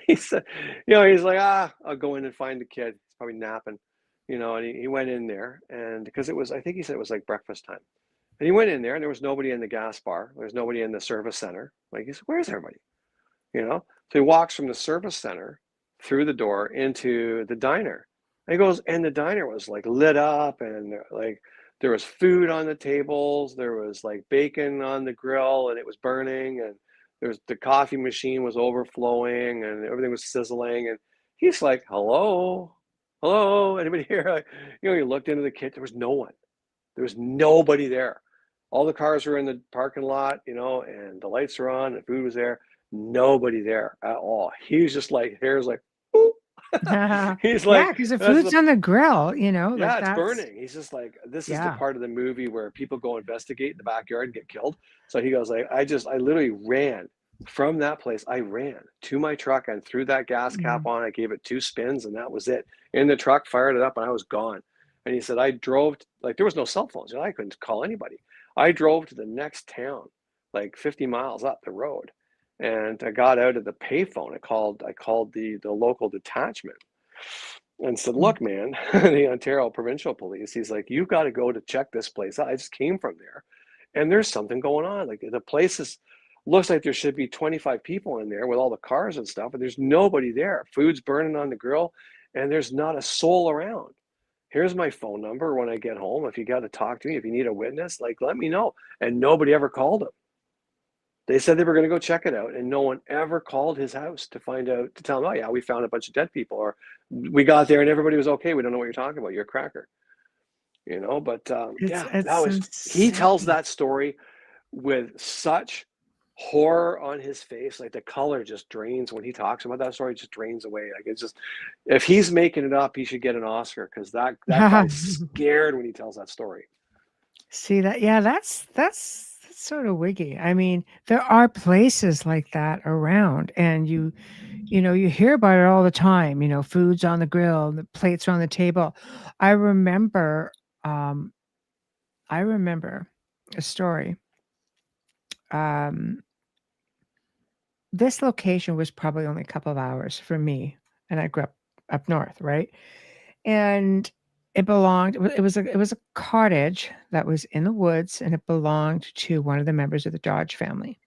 He said, he's like, I'll go in and find the kid. He's probably napping, and he went in there, and because I think he said it was like breakfast time. And he went in there, and there was nobody in the gas bar. There was nobody in the service center. Like, he said, where's everybody? So he walks from the service center through the door into the diner. And he goes, and the diner was like lit up, and like there was food on the tables. There was like bacon on the grill, and it was burning, and the coffee machine was overflowing, and everything was sizzling. And he's like, hello, anybody here? He looked into the kitchen. There was no one. There was nobody there. All the cars were in the parking lot, and the lights were on, and food was there. Nobody there at all. He was just like, hair's like, boop. He's like, because the food's on the grill, Yeah, it's burning. He's just like, this is the part of the movie where people go investigate in the backyard and get killed. So he goes, like, I literally ran from that place. I ran to my truck and threw that gas cap on. I gave it 2 spins, and that was it. In the truck, fired it up, and I was gone. And he said, I drove, like, there was no cell phones. I couldn't call anybody. I drove to the next town, like 50 miles up the road. And I got out of the payphone. I called the local detachment and said, look, man, the Ontario Provincial Police, he's like, you got to go to check this place out. I just came from there, and there's something going on. Like, the place looks like there should be 25 people in there with all the cars and stuff, but there's nobody there. Food's burning on the grill, and there's not a soul around. Here's my phone number when I get home. If you got to talk to me, if you need a witness, like, let me know. And nobody ever called him. They said they were going to go check it out, and no one ever called his house to tell him, oh yeah, we found a bunch of dead people, or we got there and everybody was okay. We don't know what you're talking about. You're a cracker, but he tells that story with such horror on his face. Like, the color just drains when he talks about that story, just drains away. Like, it's just, if he's making it up, he should get an Oscar, because that guy's scared when he tells that story. See that? Yeah, that's That's sort of wiggy. I mean, there are places like that around, and you hear about it all the time. Food's on the grill, the plates are on the table. I remember, um, I remember a story. Um, this location was probably only a couple of hours from me, and I grew up north, right? And it was a cottage that was in the woods, and it belonged to one of the members of the Dodge family.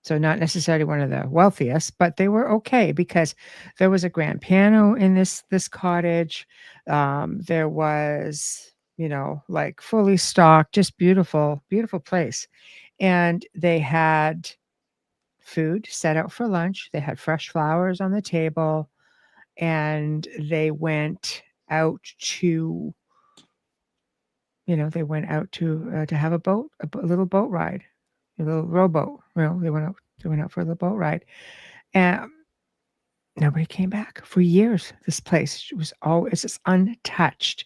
So not necessarily one of the wealthiest, but they were okay because there was a grand piano in this cottage. There was, like fully stocked, just beautiful, beautiful place. And they had food set out for lunch. They had fresh flowers on the table, and they went out to, to have a little boat ride, a little rowboat. They went out for a little boat ride, and nobody came back for years. This place was always just untouched,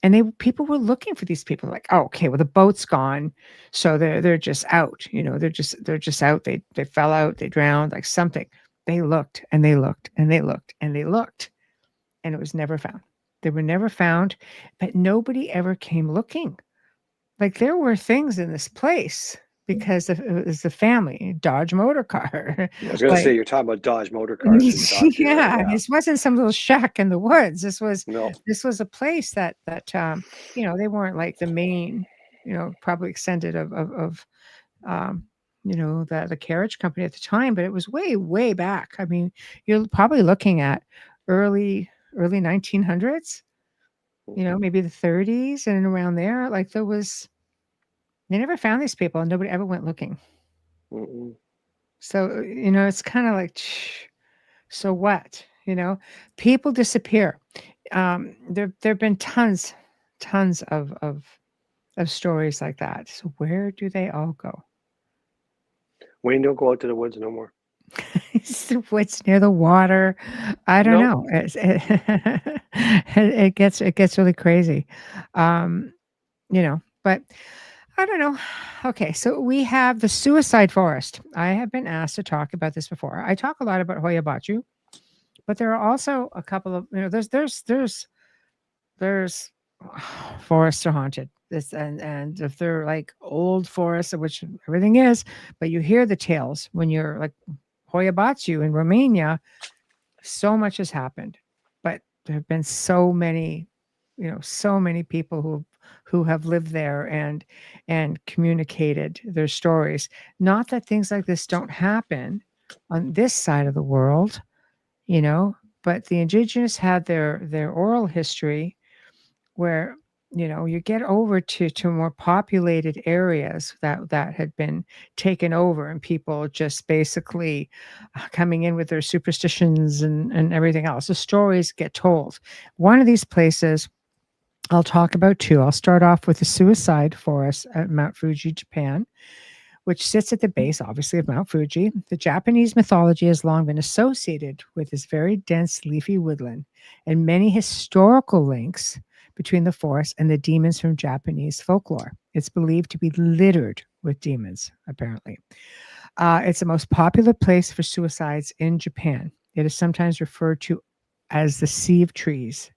and people were looking for these people. Like, oh, okay, well the boat's gone, so they're just out. They're just out. They fell out. They drowned. Like something. They looked and they looked and they looked and they looked, and it was never found. They were never found, but nobody ever came looking. Like, there were things in this place because it was the family Dodge motor car. I was going to Like, say, you're talking about Dodge motor cars in Saskatchewan, yeah, right? Yeah. this wasn't some little shack in the woods. This was No. this was a place that they weren't like the main, probably extended of the carriage company at the time, but it was way, way back. I mean, you're probably looking at early 1900s, maybe the 30s and around there. Like, they never found these people, and nobody ever went looking. Mm-mm. So, it's kind of like, so what? People disappear. There've been tons of stories like that. So where do they all go? Wayne, don't go out to the woods no more. It's the woods near the water. I don't No. know. It gets really crazy. But I don't know. Okay, so we have the suicide forest. I have been asked to talk about this before. I talk a lot about Hoya Baciu, but there are also a couple of, there's forests are haunted. And if they're like old forests, of which everything is, but you hear the tales when you're like Hoya Baciu in Romania. So much has happened, but there have been so many people who have lived there and communicated their stories. Not that things like this don't happen on this side of the world, but the Indigenous had their oral history where you get over to more populated areas that had been taken over, and people just basically coming in with their superstitions and everything else. The stories get told. One of these places I'll talk about two. I'll start off with the suicide forest at Mount Fuji, Japan, which sits at the base, obviously, of Mount Fuji. The Japanese mythology has long been associated with this very dense leafy woodland, and many historical links between the forest and the demons from Japanese folklore. It's believed to be littered with demons, apparently. It's the most popular place for suicides in Japan. It is sometimes referred to as the Sea of Trees.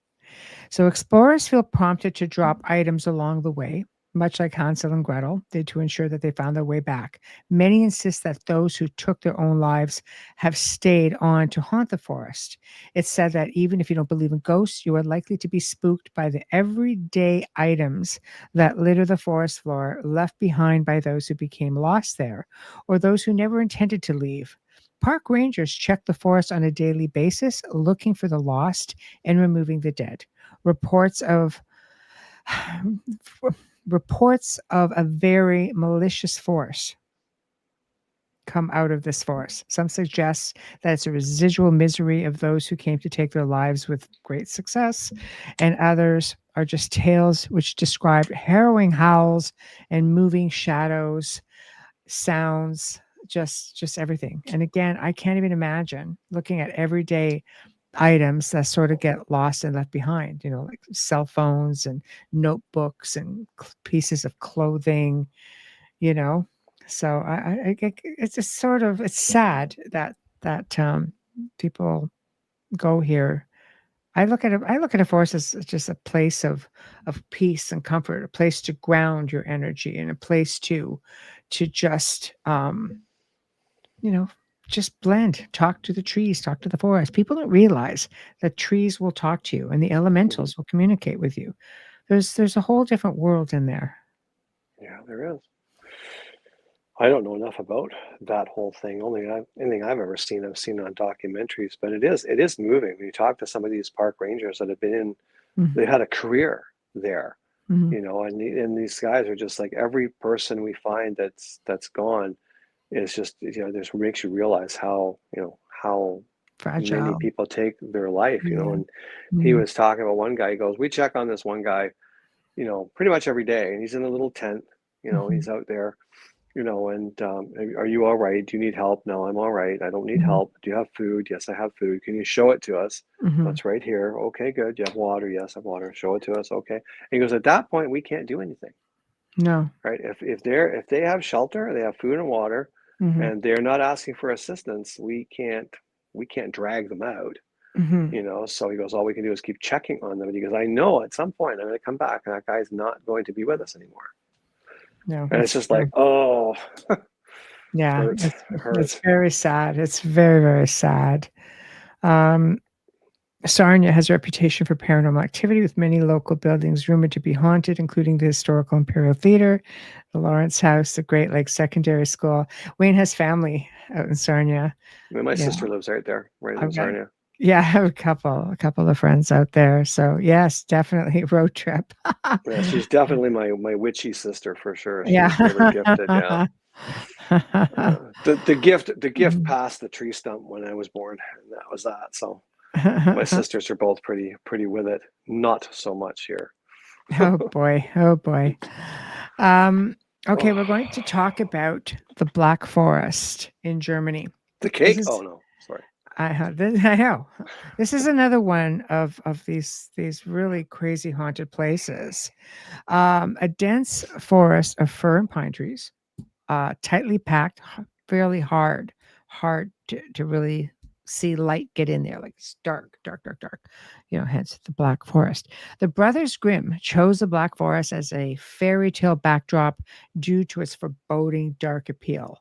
So explorers feel prompted to drop items along the way, much like Hansel and Gretel did, to ensure that they found their way back. Many insist that those who took their own lives have stayed on to haunt the forest. It's said that even if you don't believe in ghosts, you are likely to be spooked by the everyday items that litter the forest floor, left behind by those who became lost there, or those who never intended to leave. Park rangers check the forest on a daily basis, looking for the lost and removing the dead. Reports of a very malicious force come out of this forest. Some suggest that it's a residual misery of those who came to take their lives with great success, and others are just tales which describe harrowing howls and moving shadows, sounds, just everything. And again, I can't even imagine looking at everyday items that sort of get lost and left behind, like cell phones and notebooks and pieces of clothing, you know. So it's just sort of, it's sad that people go here. I look at a forest as just a place of peace and comfort, a place to ground your energy, and a place to just you know, just blend, talk to the trees, talk to the forest. People don't realize that trees will talk to you and the Mhm. elementals will communicate with you. There's a whole different world in there. Yeah, there is. I don't know enough about that whole thing. Anything I've ever seen, I've seen on documentaries. But it is moving. When you talk to some of these park rangers that have been in, Mhm, they had a career there, mhm. and these guys are just like every person we find that's gone is just this makes you realize how many Fragile. people take their life. Yeah. And he Mhm, was talking about one guy. He goes, we check on this one guy, pretty much every day, and he's in a little tent. mhm, He's out there, and are you all right? Do you need help? No, I'm all right. I don't need mhm, help. Do you have food? Yes, I have food. Can you show it to us? mhm. That's right here. Okay, good. Do you have water? Yes, I have water. Show it to us. Okay. And he goes, at that point, we can't do anything, No. right? If they have shelter, they have food and water, Mhm, and they're not asking for assistance, we can't drag them out. mhm. So he goes, all we can do is keep checking on them. And he goes, I know at some point I'm going to come back and that guy's not going to be with us anymore. No, And it's it's just true. like, oh, Yeah, hurts. It it's hurts. very sad. It's very, very sad. Um, Sarnia has a reputation for paranormal activity, with many local buildings rumored to be haunted, including the historical Imperial Theater, the Lawrence House, the Great Lakes Secondary School. Wayne has family out in Sarnia. And my Yeah, sister lives right there, right in I've got Sarnia. yeah, I have a couple of friends out there. So yes, definitely road trip. Yeah, she's definitely my witchy sister for sure. Yeah. She's really gifted. Yeah. The gift passed the tree stump when I was born, and that was that. So my sisters are both pretty with it. Not so much here. Oh boy. Oh boy. Um, okay, Oh, we're going to talk about the Black Forest in Germany. the This cake. is Oh no, sorry. I know. This is another one of these really crazy haunted places. A dense forest of fir and pine trees, tightly packed, fairly hard to really see light get in there. Like it's dark, dark, dark, dark. Hence the Black Forest. The Brothers Grimm chose the Black Forest as a fairy tale backdrop due to its foreboding dark appeal.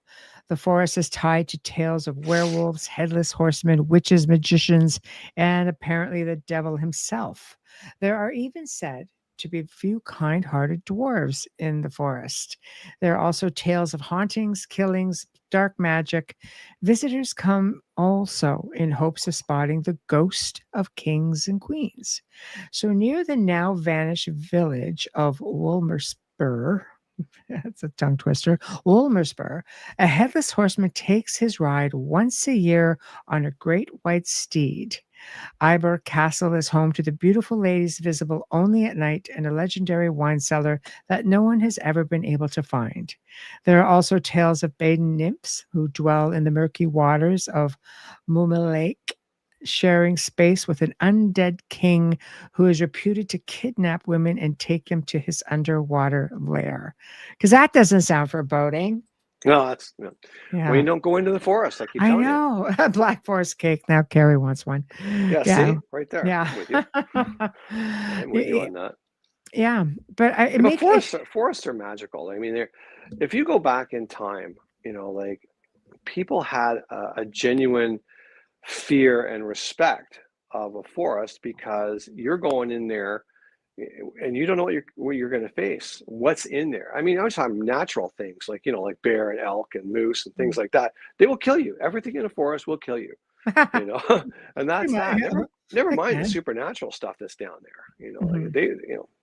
The forest is tied to tales of werewolves, headless horsemen, witches, magicians, and apparently the devil himself. There are even said to be few kind hearted dwarves in the forest. There are also tales of hauntings, killings, dark magic. Visitors come also in hopes of spotting the ghost of kings and queens. So, near the now vanished village of Wolmerspur, that's a tongue twister, Wolmerspur, a headless horseman takes his ride once a year on a great white steed. Iber Castle is home to the beautiful ladies visible only at night and a legendary wine cellar that no one has ever been able to find. There are also tales of maiden nymphs who dwell in the murky waters of Muma Lake, sharing space with an undead king who is reputed to kidnap women and take them to his underwater lair. Because that doesn't sound foreboding. No, that's no. Well, you Yeah, don't go into the forest. I keep I telling you. know. Black Forest cake. Now Carrie wants one. Yeah, Yeah. see, right there. Yeah. I'm with you. I'm with you Y- on that. yeah, but it Yeah, but make it forests are magical. I mean, if you go back in time, like people had a genuine fear and respect of a forest because you're going in there and you don't know what you're going to face. What's in there? I mean, I'm talking natural things like bear and elk and moose and things like that. They will kill you. Everything in a forest will kill you. You know, and pretty that's much, that. yeah, Never I mind the can. supernatural stuff that's down there. Mhm. Like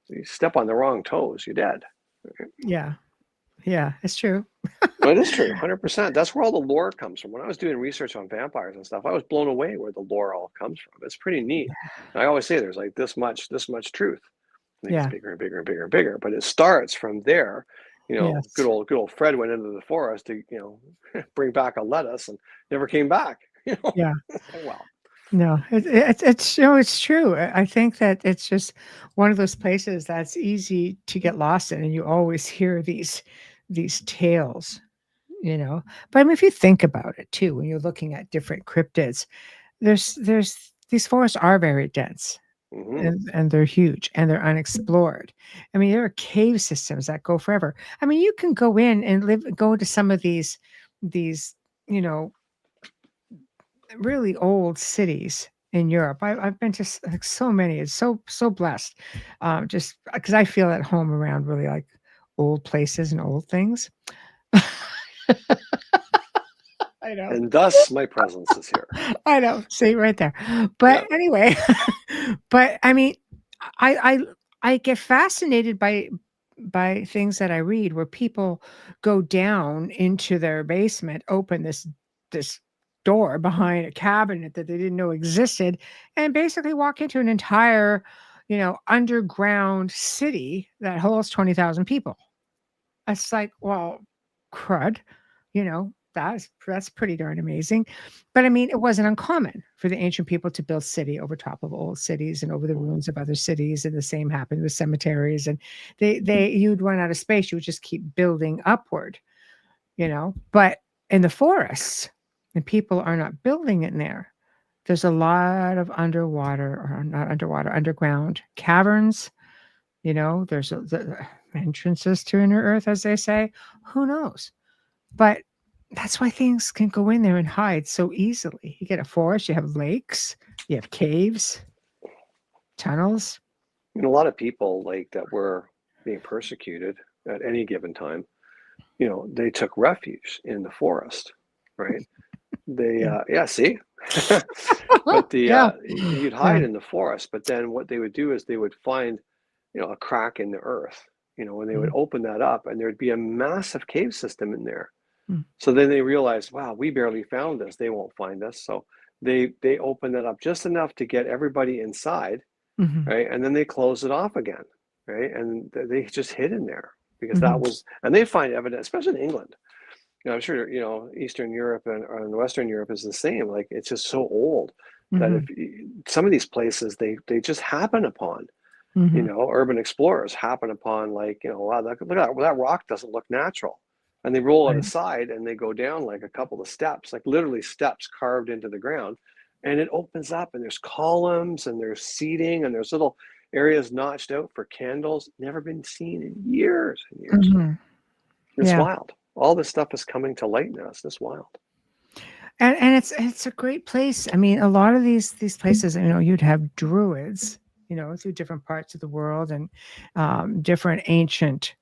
you step on the wrong toes, you're dead. Yeah, yeah, it's true. Well, it is true, 100%. That's where all the lore comes from. When I was doing research on vampires and stuff, I was blown away where the lore all comes from. It's pretty neat. And I always say there's like this much truth. And it gets Yeah, bigger and bigger and bigger and bigger. But it starts from there. Good yes, old Fred went into the forest to, bring back a lettuce and never came back. yeah. It's like, wow. No, it's it's true. I think that it's just one of those places that's easy to get lost in, and you always hear these tales. But I mean, if you think about it too, when you're looking at different cryptids, there's these forests are very dense. Hmm. And they're huge and they're unexplored. I mean, there are cave systems that go forever. I mean, you can go in and go to some of these, you know, really old cities in Europe. I've been to like so many. It's so blessed. Just because I feel at home around really like old places and old things. I know. And thus my presence is here. I know. See right there. Yeah. But anyway, but I mean, I I get fascinated by things that I read where people go down into their basement, open this door behind a cabinet that they didn't know existed, and basically walk into an entire, underground city that holds 20,000 people. It's like, well, crud, that's pretty darn amazing. But I mean, it wasn't uncommon for the ancient people to build city over top of old cities and over the Mhm. ruins of other cities. And the same happened with cemeteries. And you'd run out of space, you would just keep building upward, But in the forests, and people are not building it in there. There's a lot of underwater, or not underwater, underground caverns. There's the entrances to inner earth, as they say. Who knows? But that's why things can go in there and hide so easily. You get a forest, you have lakes, you have caves, tunnels. A lot of people like that were being persecuted at any given time, they took refuge in the forest, right? They, Yeah. yeah, see? But Yeah. you'd Yeah. hide in the forest, but then what they would do is they would find, a crack in the earth, and they would Mm, open that up and there'd be a massive cave system in there. mm, So then they realized, wow, we barely found this. They won't find us. So they opened it up just enough to get everybody inside, mhm, right? And then they close it off again, right? And they just hid in there because that mhm, was, and they find evidence, especially in England. I'm sure, Eastern Europe and Western Europe is the same. Like it's just so old that if mhm, some of these places they just happen upon, mhm. urban explorers happen upon like, wow, look at that, well, that rock doesn't look natural. And they roll it Right. aside and they go down like a couple of steps, like literally steps carved into the ground. And it opens up and there's columns and there's seating and there's little areas notched out for candles, never been seen in years and years. Mhm. It's Yeah. wild. All this stuff is coming to light now. It's just wild. And it's a great place. I mean, a lot of these places, you'd have druids, through different parts of the world and different ancient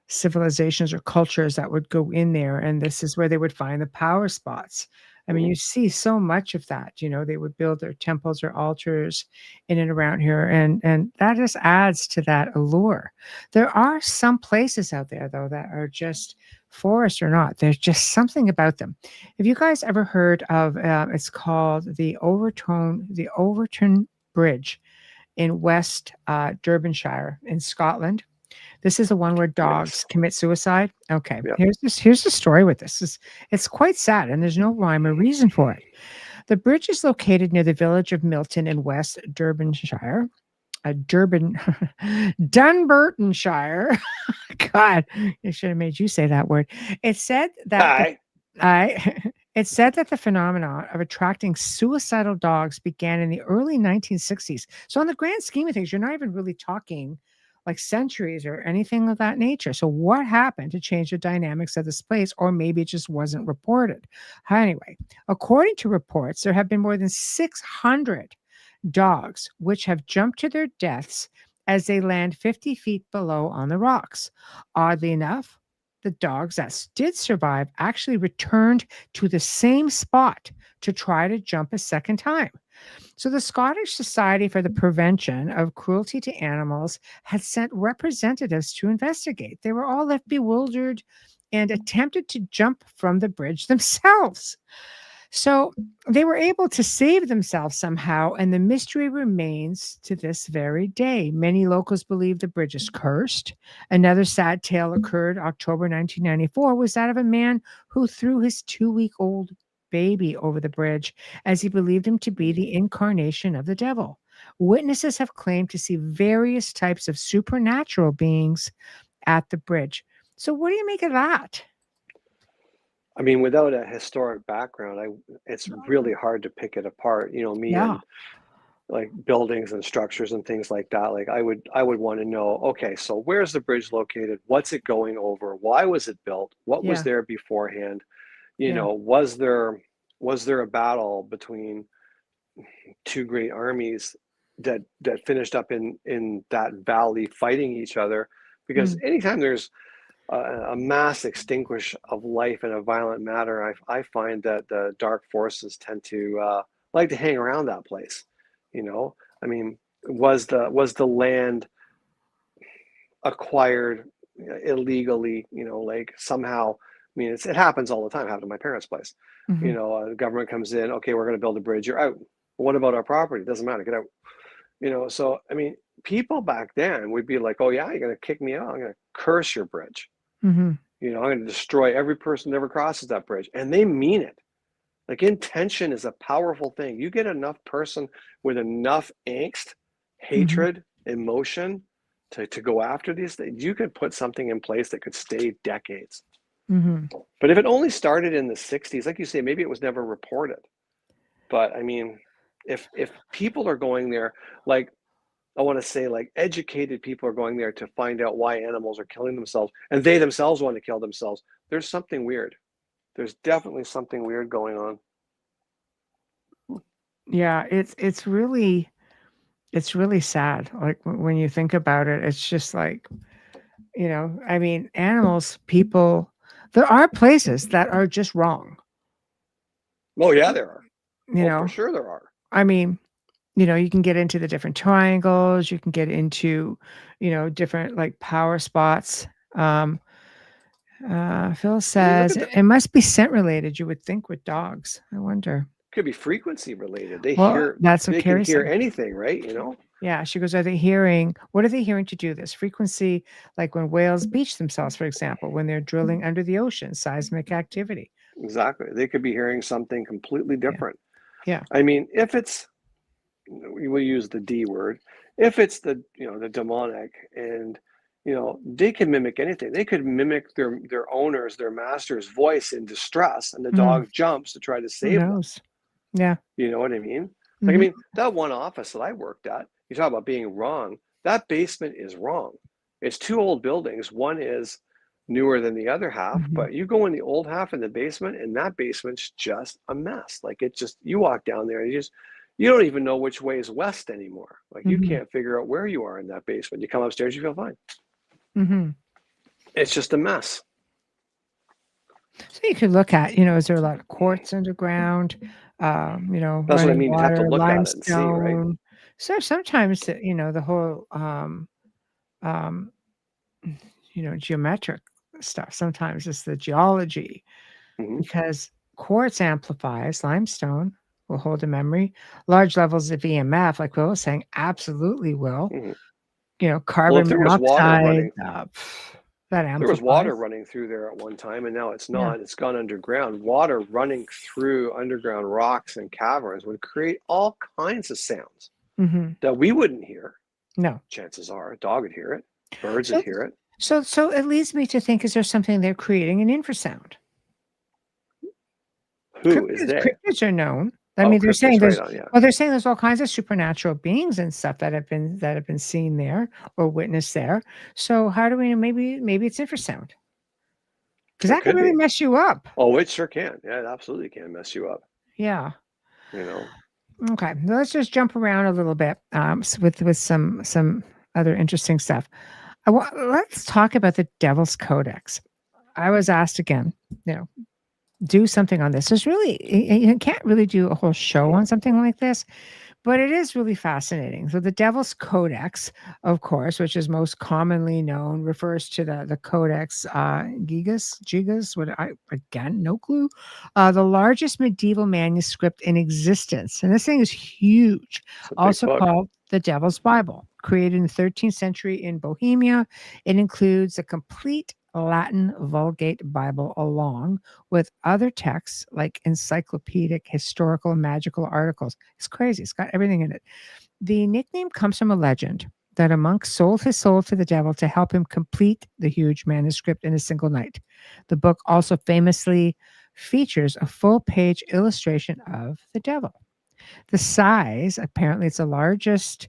civilizations or cultures that would go in there, and this is where they would find the power spots. I mean, Mhm. you see so much of that. They would build their temples or altars in and around here, and that just adds to that allure. There are some places out there though that are just forest or not. There's just something about them. Have you guys ever heard of? It's called the Overton Bridge in West Derbyshire in Scotland. This is the one where dogs Yes. commit suicide. Okay, Yeah. here's the story with this. It's quite sad, and there's no rhyme or reason for it. The bridge is located near the village of Milton in West Derbyshire. Dunbartonshire. God, I should have made you say that word. It said that the Hi. I it said that the phenomenon of attracting suicidal dogs began in the early 1960s. So, in the grand scheme of things, you're not even really talking like centuries or anything of that nature. So, what happened to change the dynamics of this place? Or maybe it just wasn't reported. Anyway, according to reports, there have been more than 600 dogs which have jumped to their deaths as they land 50 feet below on the rocks. Oddly enough, the dogs that did survive actually returned to the same spot to try to jump a second time. So, the Scottish Society for the Prevention of Cruelty to Animals had sent representatives to investigate. They were all left bewildered and attempted to jump from the bridge themselves. So they were able to save themselves somehow, and the mystery remains to this very day. Many locals believe the bridge is cursed. Another sad tale occurred October 1994 was that of a man who threw his 2-week old baby over the bridge as he believed him to be the incarnation of the devil. Witnesses have claimed to see various types of supernatural beings at the bridge. So what do you make of that? I mean, without a historic background, it's really hard to pick it apart. Me Yeah. and like buildings and structures and things like that. Like I would want to know, okay, so where's the bridge located? What's it going over? Why was it built? What was Yeah. there beforehand? Yeah. Was there a battle between two great armies that finished up in that valley fighting each other? Because Mm. anytime there's a mass extinguish of life in a violent manner, I find that the dark forces tend to like to hang around that place. I mean, was the land acquired illegally? Like somehow. I mean, it happens all the time. It happened to my parents' place. Mhm. The government comes in. Okay, we're going to build a bridge. You're out. What about our property? It doesn't matter. Get out. So I mean, people back then would be like, "Oh yeah, you're going to kick me out. I'm going to curse your bridge. Mhm. I'm going to destroy every person that ever crosses that bridge." And they mean it. Like intention is a powerful thing. You get enough person with enough angst, Mhm. hatred, emotion to go after these things, you could put something in place that could stay decades. Mhm. But if it only started in the 60s, like you say, maybe it was never reported. But I mean, if people are going there, like I want to say, like educated people are going there to find out why animals are killing themselves, and they themselves want to kill themselves, there's something weird. There's definitely something weird going on. Yeah, it's really sad. Like when you think about it, it's just like, I mean, animals, people, there are places that are just wrong, Oh yeah, there are. you Oh, for know. sure there are. I mean, you can get into the different triangles, you can get into, different like power spots. Um, Phil I mean, look says at the it must be scent related, you would think, with dogs. I wonder. could be frequency related. They Well, hear that's what they can Carrie hear said. anything, right? Yeah, she goes, what are they hearing to do this? Frequency, like when whales beach themselves, for example, when they're drilling under the ocean, seismic activity. Exactly. They could be hearing something completely Yeah. different. Yeah. I mean, if it's we will use the D word, if it's the demonic, and they can mimic anything. They could mimic their owner's, their master's voice in distress, and the Mm, dog jumps to try to who save them. knows? Yeah. You know what I mean? Like, I Hmm. mean, that one office that I worked at, you talk about being wrong. That basement is wrong. It's two old buildings. One is newer than the other half, Hmm. but you go in the old half in the basement, and that basement's just a mess. Like you walk down there and you don't even know which way is west anymore. Like you Hmm. can't figure out where you are in that basement. You come upstairs, you feel fine. Hmm. It's just a mess. So you could look at, is there a lot of quartz underground, That's what I running mean. You'd have to water, look at it and see, right? limestone. So sometimes, the whole, um, geometric stuff, sometimes it's the geology Hmm. because quartz amplifies, limestone will hold a memory. Large levels of EMF, like Will was saying, absolutely will. Hmm. Well, if Carbon there was water monoxide, running that There was water amplifies. running through there at one time, and now it's Yeah. not. It's gone underground. Water running through underground rocks and caverns would create all kinds of sounds Hmm. that we wouldn't hear. No. Chances are, a dog would hear it, birds would So, hear it. so it leads me to think: is there something they're creating an infrasound? Who is they? Cryptids are known. I Oh, mean, they're saying cryptids, right there's on, yeah. well, they're saying there's all kinds of supernatural beings and stuff that have been seen there or witnessed there. So how do we know? Maybe it's infrasound because It that can could really be. mess you up. Oh, it sure can. Yeah, it absolutely can mess you up. Yeah. You know, Okay. Let's just jump around a little bit with some other interesting stuff. Let's talk about the Devil's Codex. I was asked again, you know, do something on this. There's really you can't really do a whole show on something like this, but it is really fascinating. So the Devil's Codex, of course, which is most commonly known, refers to the Codex Gigas. What I again, no clue. The largest medieval manuscript in existence, and this thing is huge. it's a big Also book. called the Devil's Bible, created in the 13th century in Bohemia. It includes a complete Latin Vulgate Bible along with other texts like encyclopedic, historical, and magical articles. It's crazy. It's got everything in it. The nickname comes from a legend that a monk sold his soul to the devil to help him complete the huge manuscript in a single night. The book also famously features a full-page illustration of the devil. The size, apparently, it's the largest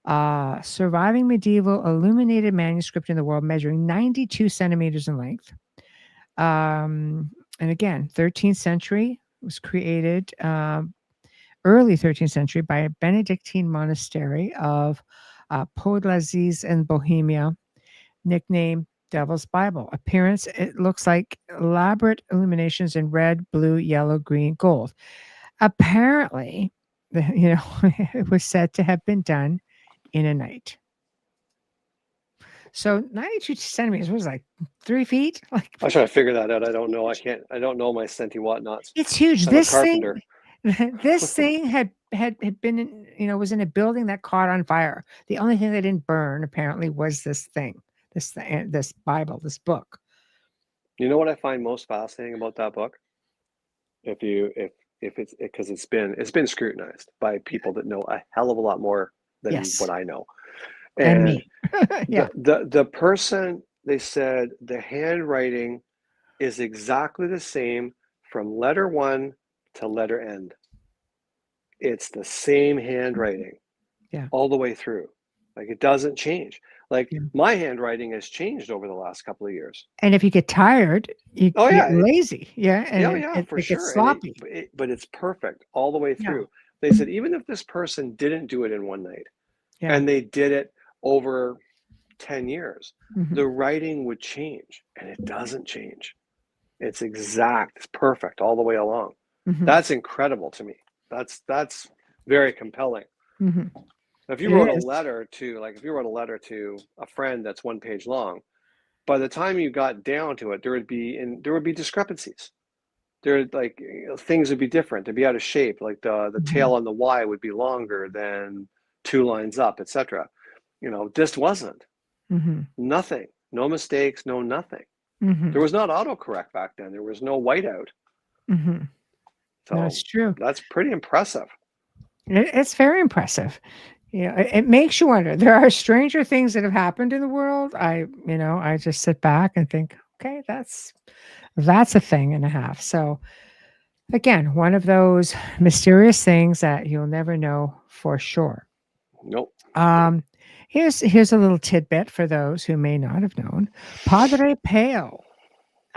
surviving medieval illuminated manuscript in the world, measuring 92 centimeters in length. And again, 13th century, was created early 13th century by a Benedictine monastery of Podlazies in Bohemia, nicknamed Devil's Bible. Appearance, it looks like elaborate illuminations in red, blue, yellow, green, gold. Apparently, it was said to have been done in a night. So 92 centimeters was like 3 feet. Like, I was trying to figure that out. I don't know. I don't know my centi whatnots. it's huge. I'm a This carpenter. this thing had been in, was in a building that caught on fire. The only thing that didn't burn apparently was this thing, this Bible, this book. You know what I find most fascinating about that book? If it's because it's been scrutinized by people that know a hell of a lot more than Yes. what I know. And me. Yeah. The person, they said the handwriting is exactly the same from letter 1 to letter end. It's the same handwriting. Yeah. All the way through. Like, it doesn't change. Like, Yeah. my handwriting has changed over the last couple of years. And if you get tired, you get lazy. Yeah. And For it sure. gets sloppy. But it's perfect all the way through. Yeah. They said even if this person didn't do it in one night, and they did it over 10 years, the writing would change, and it doesn't change. It's exact. It's perfect all the way along. That's incredible to me. That's very compelling. If you wrote a letter to a friend that's 1 page long, by the time you got down to it, there would be discrepancies. Things would be different. They'd be out of shape. Like the tail on the Y would be longer than 2 lines up, etc. This wasn't. Nothing. No mistakes. No nothing. There was not autocorrect back then. There was no whiteout. So that's true. That's pretty impressive. It's very impressive. It makes you wonder. There are stranger things that have happened in the world. I just sit back and think, okay, that's a thing and a half. So again, one of those mysterious things that you'll never know for sure. Nope. Here's a little tidbit for those who may not have known. Padre Pio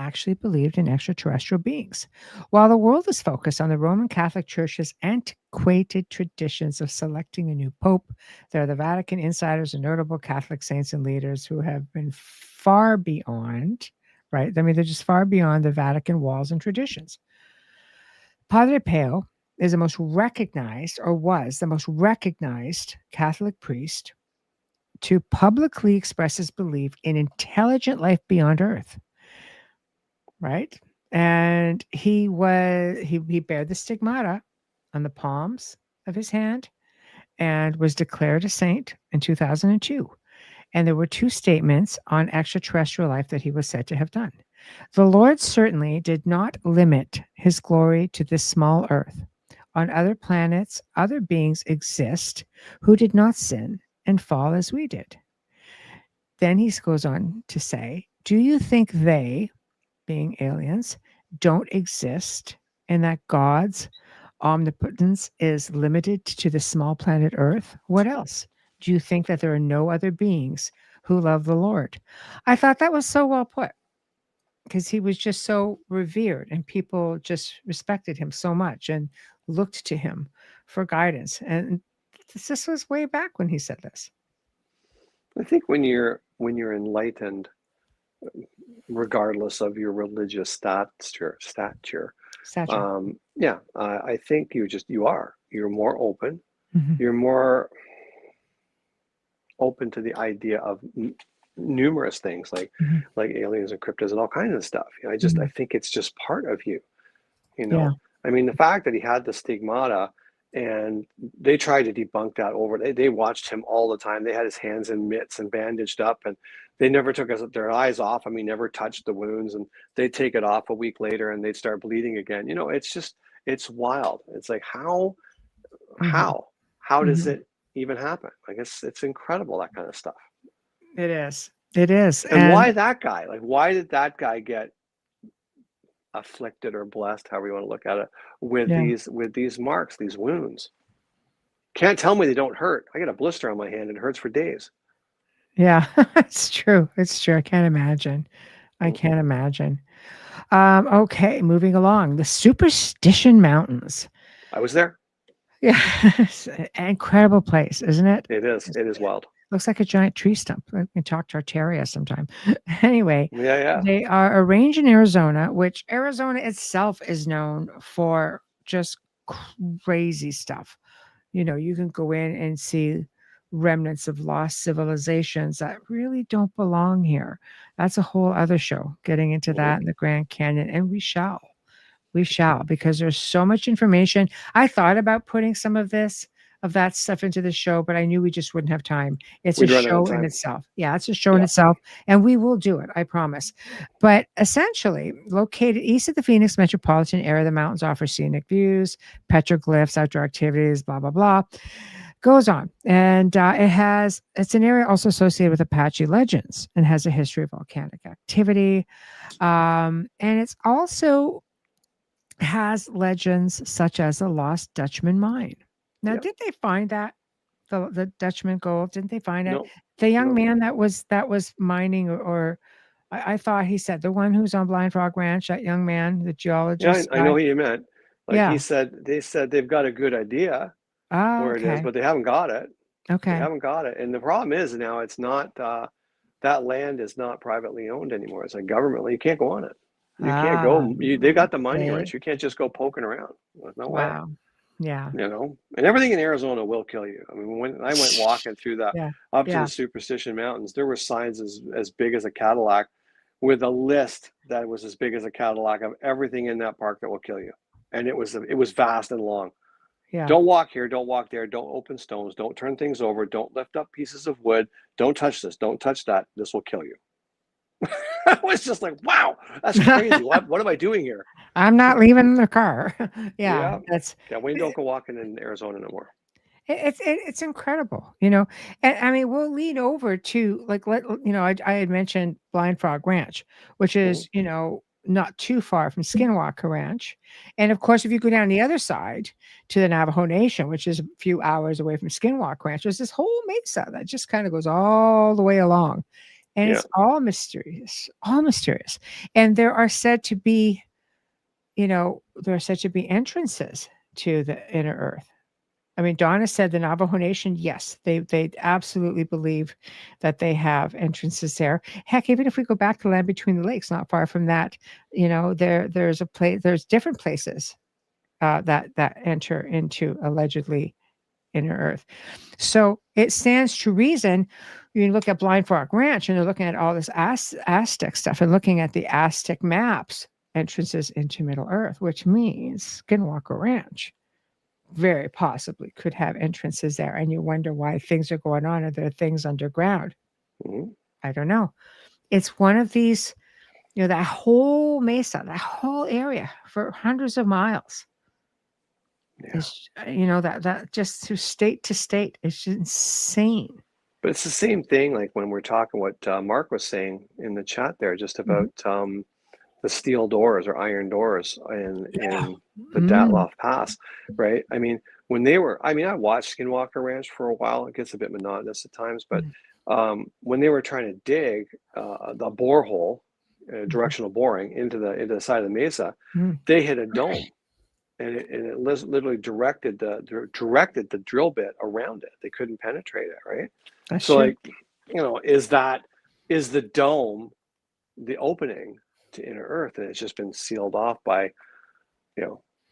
actually believed in extraterrestrial beings. While the world is focused on the Roman Catholic Church's antiquated traditions of selecting a new pope, there are the Vatican insiders and notable Catholic saints and leaders who have been far beyond, right? I mean, they're just far beyond the Vatican walls and traditions. Padre Pio is was the most recognized Catholic priest to publicly express his belief in intelligent life beyond Earth. Right. And he bared the stigmata on the palms of his hand and was declared a saint in 2002. And there were 2 statements on extraterrestrial life that he was said to have done. The Lord certainly did not limit his glory to this small earth. On other planets, other beings exist who did not sin and fall as we did. Then he goes on to say, do you think they, being aliens, don't exist and that God's omnipotence is limited to the small planet Earth? What else? Do you think that there are no other beings who love the Lord? I thought that was so well put, because he was just so revered and people just respected him so much and looked to him for guidance. And this was way back when he said this. I think when you're enlightened, regardless of your religious stature, I think you're more open. You're more open to the idea of numerous things like aliens and cryptids and all kinds of stuff. I think it's just part of you. I mean, the fact that he had the stigmata, and they tried to debunk that they watched him all the time. They had his hands in mitts and bandaged up, and they never took their eyes off him. He never touched the wounds, and they'd take it off a week later and they'd start bleeding again. It's wild. It's like, how does it even happen? Like, it's incredible, that kind of stuff. It is. And why that guy? Like, why did that guy get afflicted or blessed, however you want to look at it, with Yeah. these marks, these wounds. Can't tell me they don't hurt. I got a blister on my hand and it hurts for days. Yeah. It's true. It's true. I can't imagine. I Mhm. can't imagine. Okay, moving along. The Superstition Mountains. I was there. Yeah. It's an incredible place, isn't it? It is. It is wild. Looks like a giant tree stump. We can talk to Arteria sometime. Anyway, Yeah, yeah. they are arranged in Arizona, which Arizona itself is known for just crazy stuff. You know, you can go in and see remnants of lost civilizations that really don't belong here. That's a whole other show, getting into Mhm. that in the Grand Canyon, and we shall. We shall, because there's so much information. I thought about putting some of that stuff into the show, but I knew we just wouldn't have time. It's a We'd run out of show in time. itself. Yeah, it's a show in Yeah. itself, and we will do it, I promise. But essentially, located east of the Phoenix metropolitan area, the mountains offer scenic views, petroglyphs, outdoor activities, blah, blah, blah. Goes on. And it's an area also associated with Apache legends and has a history of volcanic activity. And it's also has legends such as the lost Dutchman mine. Now, Yeah. did they find that the Dutchman gold? Didn't they find it? No. The young No. man that was mining, or I thought he said the one who's on Blind Frog Ranch, that young man, the Yeah, geologist I know guy. what you meant. Like Yeah. they said they've got a good idea Oh, where it is, okay. but they haven't got it. They Okay. haven't got it. And the problem is now it's not that land is not privately owned anymore. It's like government. You can't go on it. You can't Ah, go. They've got the mining okay. rights. You can't just go poking around. There's no way. Wow. Yeah. You know, and everything in Arizona will kill you. I mean, when I went walking through the Yeah. up to Yeah. the Superstition Mountains, there were signs as big as a Cadillac, with a list that was as big as a Cadillac of everything in that park that will kill you. And it was vast and long. Yeah. Don't walk here, don't walk there, don't open stones, don't turn things over, don't lift up pieces of wood, don't touch this, don't touch that. This will kill you. I was just like, wow, that's crazy. What am I doing here? I'm not leaving the car. Yeah, Yeah. that's Yeah, we don't go walking in Arizona no more. it's incredible, you know. And I mean, we'll lean over to like I had mentioned Blind Frog Ranch, which Mhm. is not too far from Skinwalker Ranch, and of course, if you go down the other side to the Navajo Nation, which is a few hours away from Skinwalker Ranch, there's this whole mesa that just kind of goes all the way along, and Yeah. it's all mysterious, and there are said to be entrances to the inner earth. I mean, Donna said the Navajo Nation, yes, they absolutely believe that they have entrances there. Heck, even if we go back to Land Between the Lakes, not far from that, there's different places that enter into allegedly inner earth. So it stands to reason. You look at Blind Frog Ranch, and they're looking at all this Aztec stuff and looking at the Aztec maps, entrances into Middle Earth, which means Skinwalker Ranch very possibly could have entrances there. And you wonder why things are going on. Are there things underground? Mhm. I don't know. It's one of these, that whole mesa, that whole area for hundreds of miles Yeah. is, that just through state to state is insane. But it's the same thing, like when we're talking what Mark was saying in the chat there, just Mhm. about the steel doors or iron doors Yeah. in the Mm. Datloff Pass, right? I mean, I watched Skinwalker Ranch for a while. It gets a bit monotonous at times, but when they were trying to dig the borehole, Mhm. directional boring into the side of the mesa, Mm. they hit a dome, and it literally directed the drill bit around it. They couldn't penetrate it, right? That's So, true. like, is the dome the opening to inner earth, and it's just been sealed off by,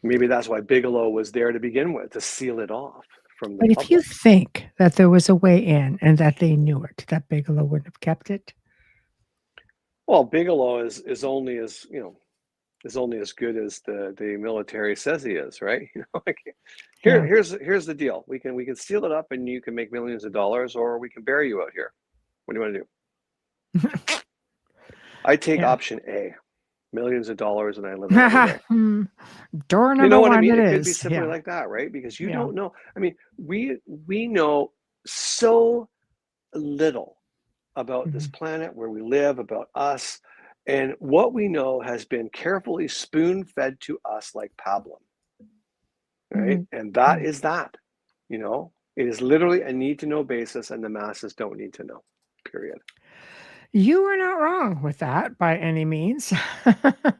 maybe that's why Bigelow was there to begin with, to seal it off from the But if you public. think that there was a way in and that they knew it, that Bigelow wouldn't have kept it. Well, Bigelow is only as good as the military says he is, right? Like, Yeah. here's the deal. We can seal it up and you can make millions of dollars, or we can bury you out here. What do you want to do? I take Yeah. option A, millions of dollars, and I live another day. Door You number know what I one mean? it It could be is. simply Yeah. like that, right? Because you Yeah. don't know. I mean, we know so little about this Mhm. planet, where we live, about us, And what we know has been carefully spoon-fed to us like pablum, right? Mhm. And that is that, you know, it is literally a need-to-know basis, and the masses don't need to know, period. You are not wrong with that by any means.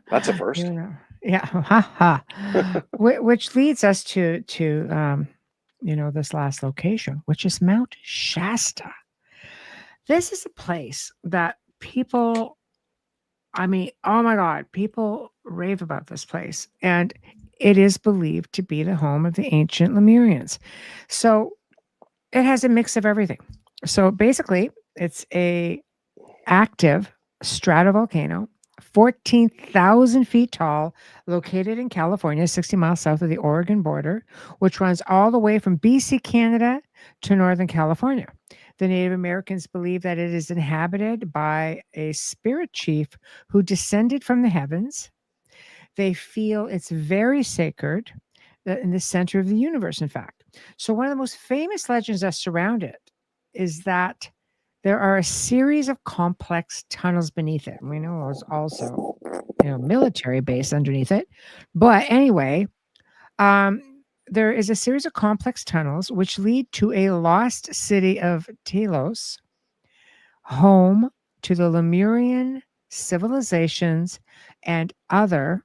That's a You first. know, yeah, ha ha. Which leads us to this last location, which is Mount Shasta. This is a place that people, I mean, oh my God, people rave about this place, and it is believed to be the home of the ancient Lemurians. So it has a mix of everything. So basically, it's a active stratovolcano, 14,000 feet tall, located in California, 60 miles south of the Oregon border, which runs all the way from BC, Canada to Northern California. The Native Americans believe that it is inhabited by a spirit chief who descended from the heavens. They feel it's very sacred, in the center of the universe, in fact. So, one of the most famous legends that surround it is that there are a series of complex tunnels beneath it. And we know there's also, military base underneath it. But anyway, um, there is a series of complex tunnels which lead to a lost city of Telos, home to the Lemurian civilizations and other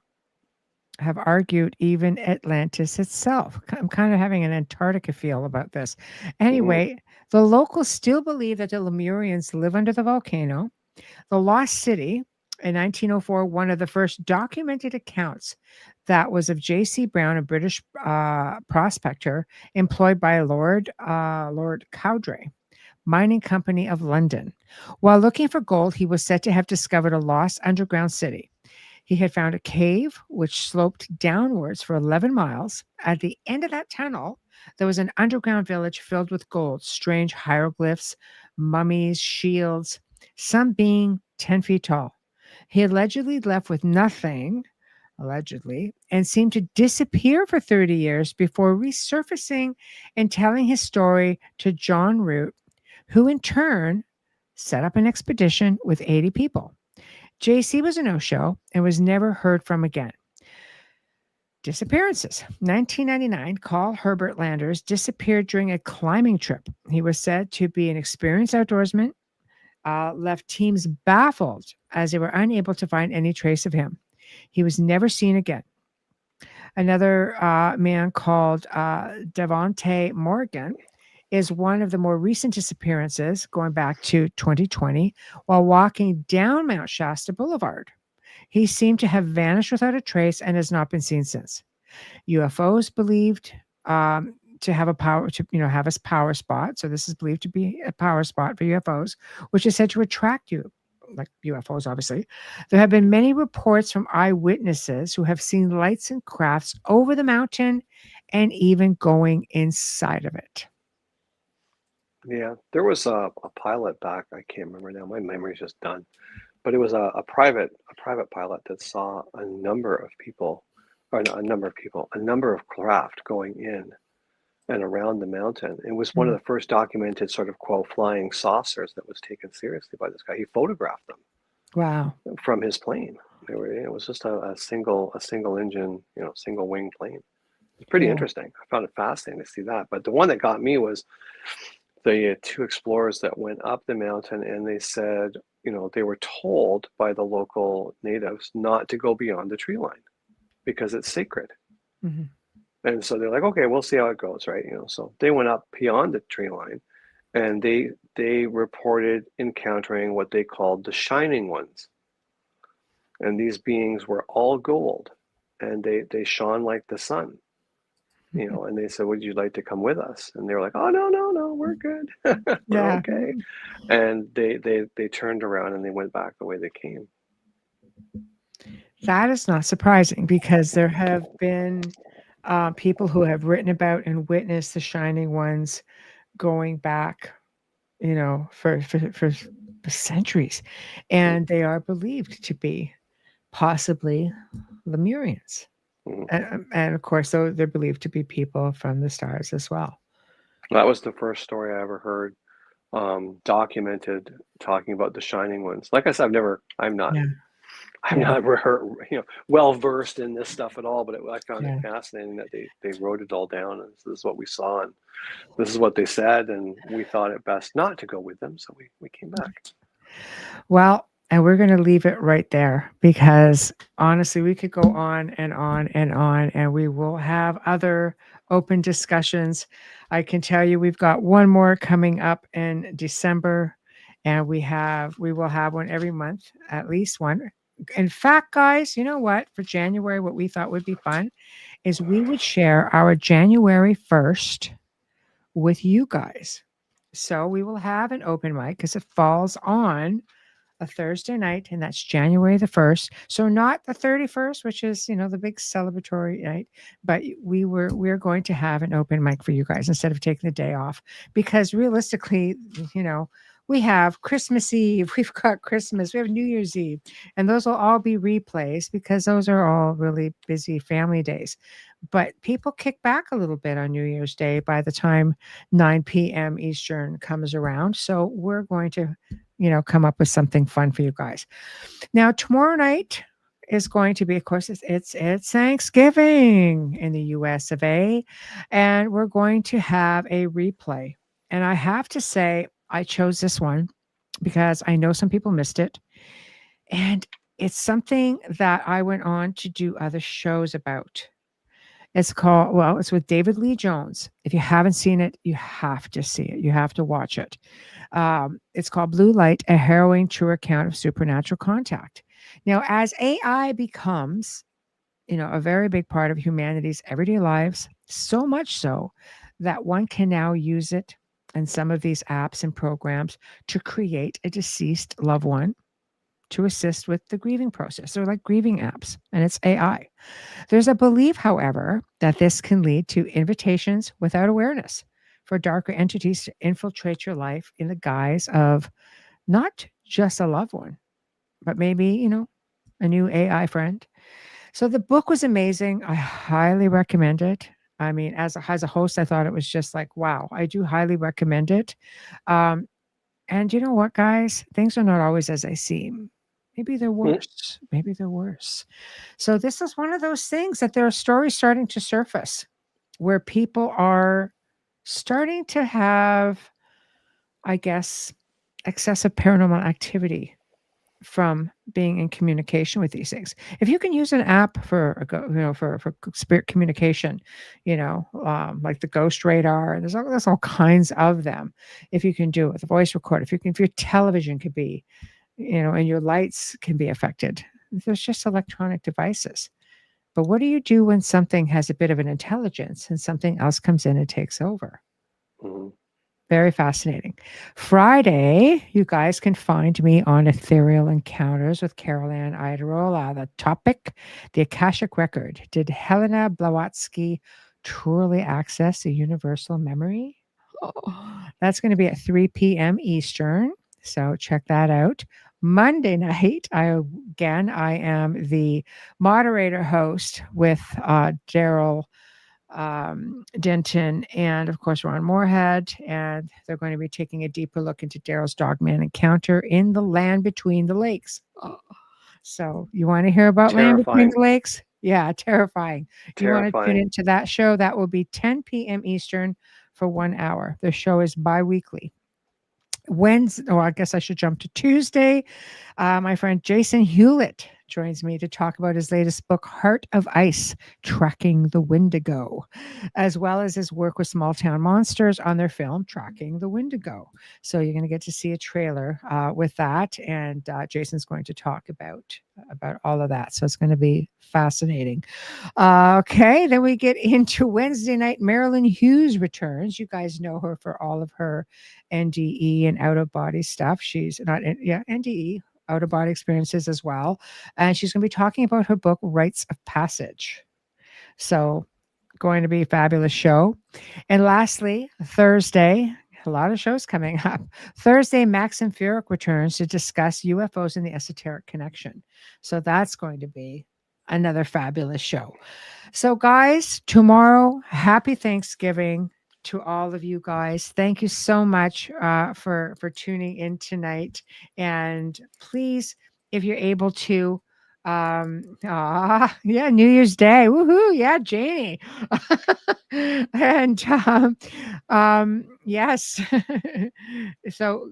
have argued even Atlantis itself. I'm kind of having an Antarctica feel about this. Anyway, the locals still believe that the Lemurians live under the volcano. The Lost City in 1904, one of the first documented accounts that was of J.C. Brown, a British prospector employed by Lord Cowdray Mining Company of London. While looking for gold, he was said to have discovered a lost underground city. He had found a cave which sloped downwards for 11 miles. At the end of that tunnel, there was an underground village filled with gold, strange hieroglyphs, mummies, shields, some being 10 feet tall. He allegedly left with nothing, allegedly, and seemed to disappear for 30 years before resurfacing and telling his story to John Root, who in turn set up an expedition with 80 people. JC was a no-show and was never heard from again. Disappearances. 1999, Carl Herbert Landers disappeared during a climbing trip. He was said to be an experienced outdoorsman, left teams baffled as they were unable to find any trace of him. He was never seen again. Another man called Devontae Morgan is one of the more recent disappearances, going back to 2020, while walking down Mount Shasta Boulevard. He seemed to have vanished without a trace and has not been seen since. UFOs believed to have a power to have a power spot. So this is believed to be a power spot for UFOs, which is said to attract you, like UFOs, obviously. There have been many reports from eyewitnesses who have seen lights and crafts over the mountain and even going inside of it. Yeah, there was a pilot back. I can't remember now. My memory's just done. But it was a private pilot that saw a number of people, or not a number of people, a number of craft going in and around the mountain. It was one of Mm. the first documented sort of quote flying saucers that was taken seriously by this guy. He photographed them Wow. from his plane. It was just a single engine, single wing plane. It's pretty Yeah. interesting. I found it fascinating to see that. But the one that got me was the two explorers that went up the mountain, and they said, they were told by the local natives not to go beyond the tree line because it's sacred. Hmm. And so they're like, okay, we'll see how it goes, right? So they went up beyond the tree line, and they reported encountering what they called the shining ones. And these beings were all gold, and they shone like the sun. And they said, would you like to come with us? And they were like, oh, no, we're good. We're Yeah. okay. And they turned around and they went back the way they came. That is not surprising because there have been people who have written about and witnessed the Shining Ones going back, for centuries, and they are believed to be possibly Lemurians, Mhm. and of course, so they're believed to be people from the stars as well. That was the first story I ever heard documented talking about the shining ones. Like I said, I'm not Yeah. I'm Yeah. not well versed in this stuff at all, but I found it Yeah. fascinating that they wrote it all down, and this is what we saw, and this is what they said, and we thought it best not to go with them, so we came back. Well, and we're going to leave it right there because honestly, we could go on and on and on, and we will have other open discussions. I can tell you we've got one more coming up in December, and we will have one every month, at least one. In fact, guys, you know what? For January, what we thought would be fun is we would share our January 1st with you guys. So we will have an open mic because it falls on a Thursday night, and that's January the 1st. So not the 31st, which is, the big celebratory night, but we're going to have an open mic for you guys instead of taking the day off because realistically, we have Christmas Eve, we've got Christmas, we have New Year's Eve, and those will all be replays because those are all really busy family days. But people kick back a little bit on New Year's Day by the time 9 p.m. Eastern comes around. So we're going to come up with something fun for you guys. Now, tomorrow night is going to be, of course, it's Thanksgiving in the US of A, and we're going to have a replay. And I have to say, I chose this one because I know some people missed it. And it's something that I went on to do other shows about. It's with David Lee Jones. If you haven't seen it, you have to see it. You have to watch it. It's called Blue Light, a harrowing true account of supernatural contact. Now, as AI becomes, a very big part of humanity's everyday lives, so much so that one can now use it in some of these apps and programs to create a deceased loved one to assist with the grieving process. They're like grieving apps, and it's AI. There's a belief, however, that this can lead to invitations without awareness for darker entities to infiltrate your life in the guise of not just a loved one, but maybe, a new AI friend. So the book was amazing. I highly recommend it. I mean, as a host, I thought it was just like, wow, I do highly recommend it. Um, and you know what, guys? Things are not always as they seem. Maybe they're worse. Maybe they're worse. So this is one of those things that there are stories starting to surface where people are starting to have, I guess, excessive paranormal activity from being in communication with these things. If you can use an app for spirit communication, like the Ghost Radar, and there's all kinds of them. If you can do it with a voice recorder, if your television could be, and your lights can be affected. There's just electronic devices. But what do you do when something has a bit of an intelligence and something else comes in and takes over? Mm-hmm. Very fascinating. Friday, you guys can find me on Ethereal Encounters with Carol Ann Idarola. The topic, the Akashic Record. Did Helena Blavatsky truly access a universal memory? Oh, that's going to be at 3 p.m. Eastern. So check that out. Monday night, I am the moderator host with Daryl Denton and, of course, Ron Moorhead. And they're going to be taking a deeper look into Daryl's Dogman encounter in the land between the lakes. Oh. So you want to hear about land between the lakes? Yeah, terrifying. You want to tune into that show? That will be 10 p.m. Eastern for 1 hour. The show is bi-weekly. Wednesday, I guess I should jump to Tuesday. My friend Jason Hewlett joins me to talk about his latest book, Heart of Ice, Tracking the Wendigo, as well as his work with Small Town Monsters on their film, Tracking the Wendigo. So you're going to get to see a trailer with that, and Jason's going to talk about all of that. So it's going to be fascinating. Okay, then we get into Wednesday night. Marilyn Hughes returns. You guys know her for all of her NDE and out of body stuff. She's NDE, out of body experiences as well. And she's going to be talking about her book, Rites of Passage. So, going to be a fabulous show. And lastly, Thursday, a lot of shows coming up. Thursday, Maxim Furyk returns to discuss UFOs and the esoteric connection. So that's going to be another fabulous show. So guys, tomorrow, happy Thanksgiving to all of you guys. Thank you so much for tuning in tonight. And please, if you're able to, Yeah, New Year's Day. Woohoo. Yeah, Janie. And yes. So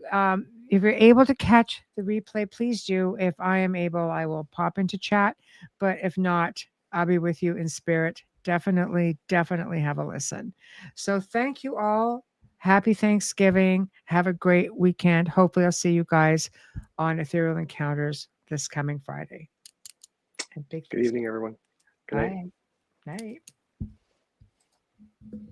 if you're able to catch the replay, please do. If I am able, I will pop into chat. But if not, I'll be with you in spirit. Definitely, definitely have a listen. So thank you all. Happy Thanksgiving. Have a great weekend. Hopefully, I'll see you guys on Ethereal Encounters this coming Friday. And big Good evening, everyone. Good night. bye. Night.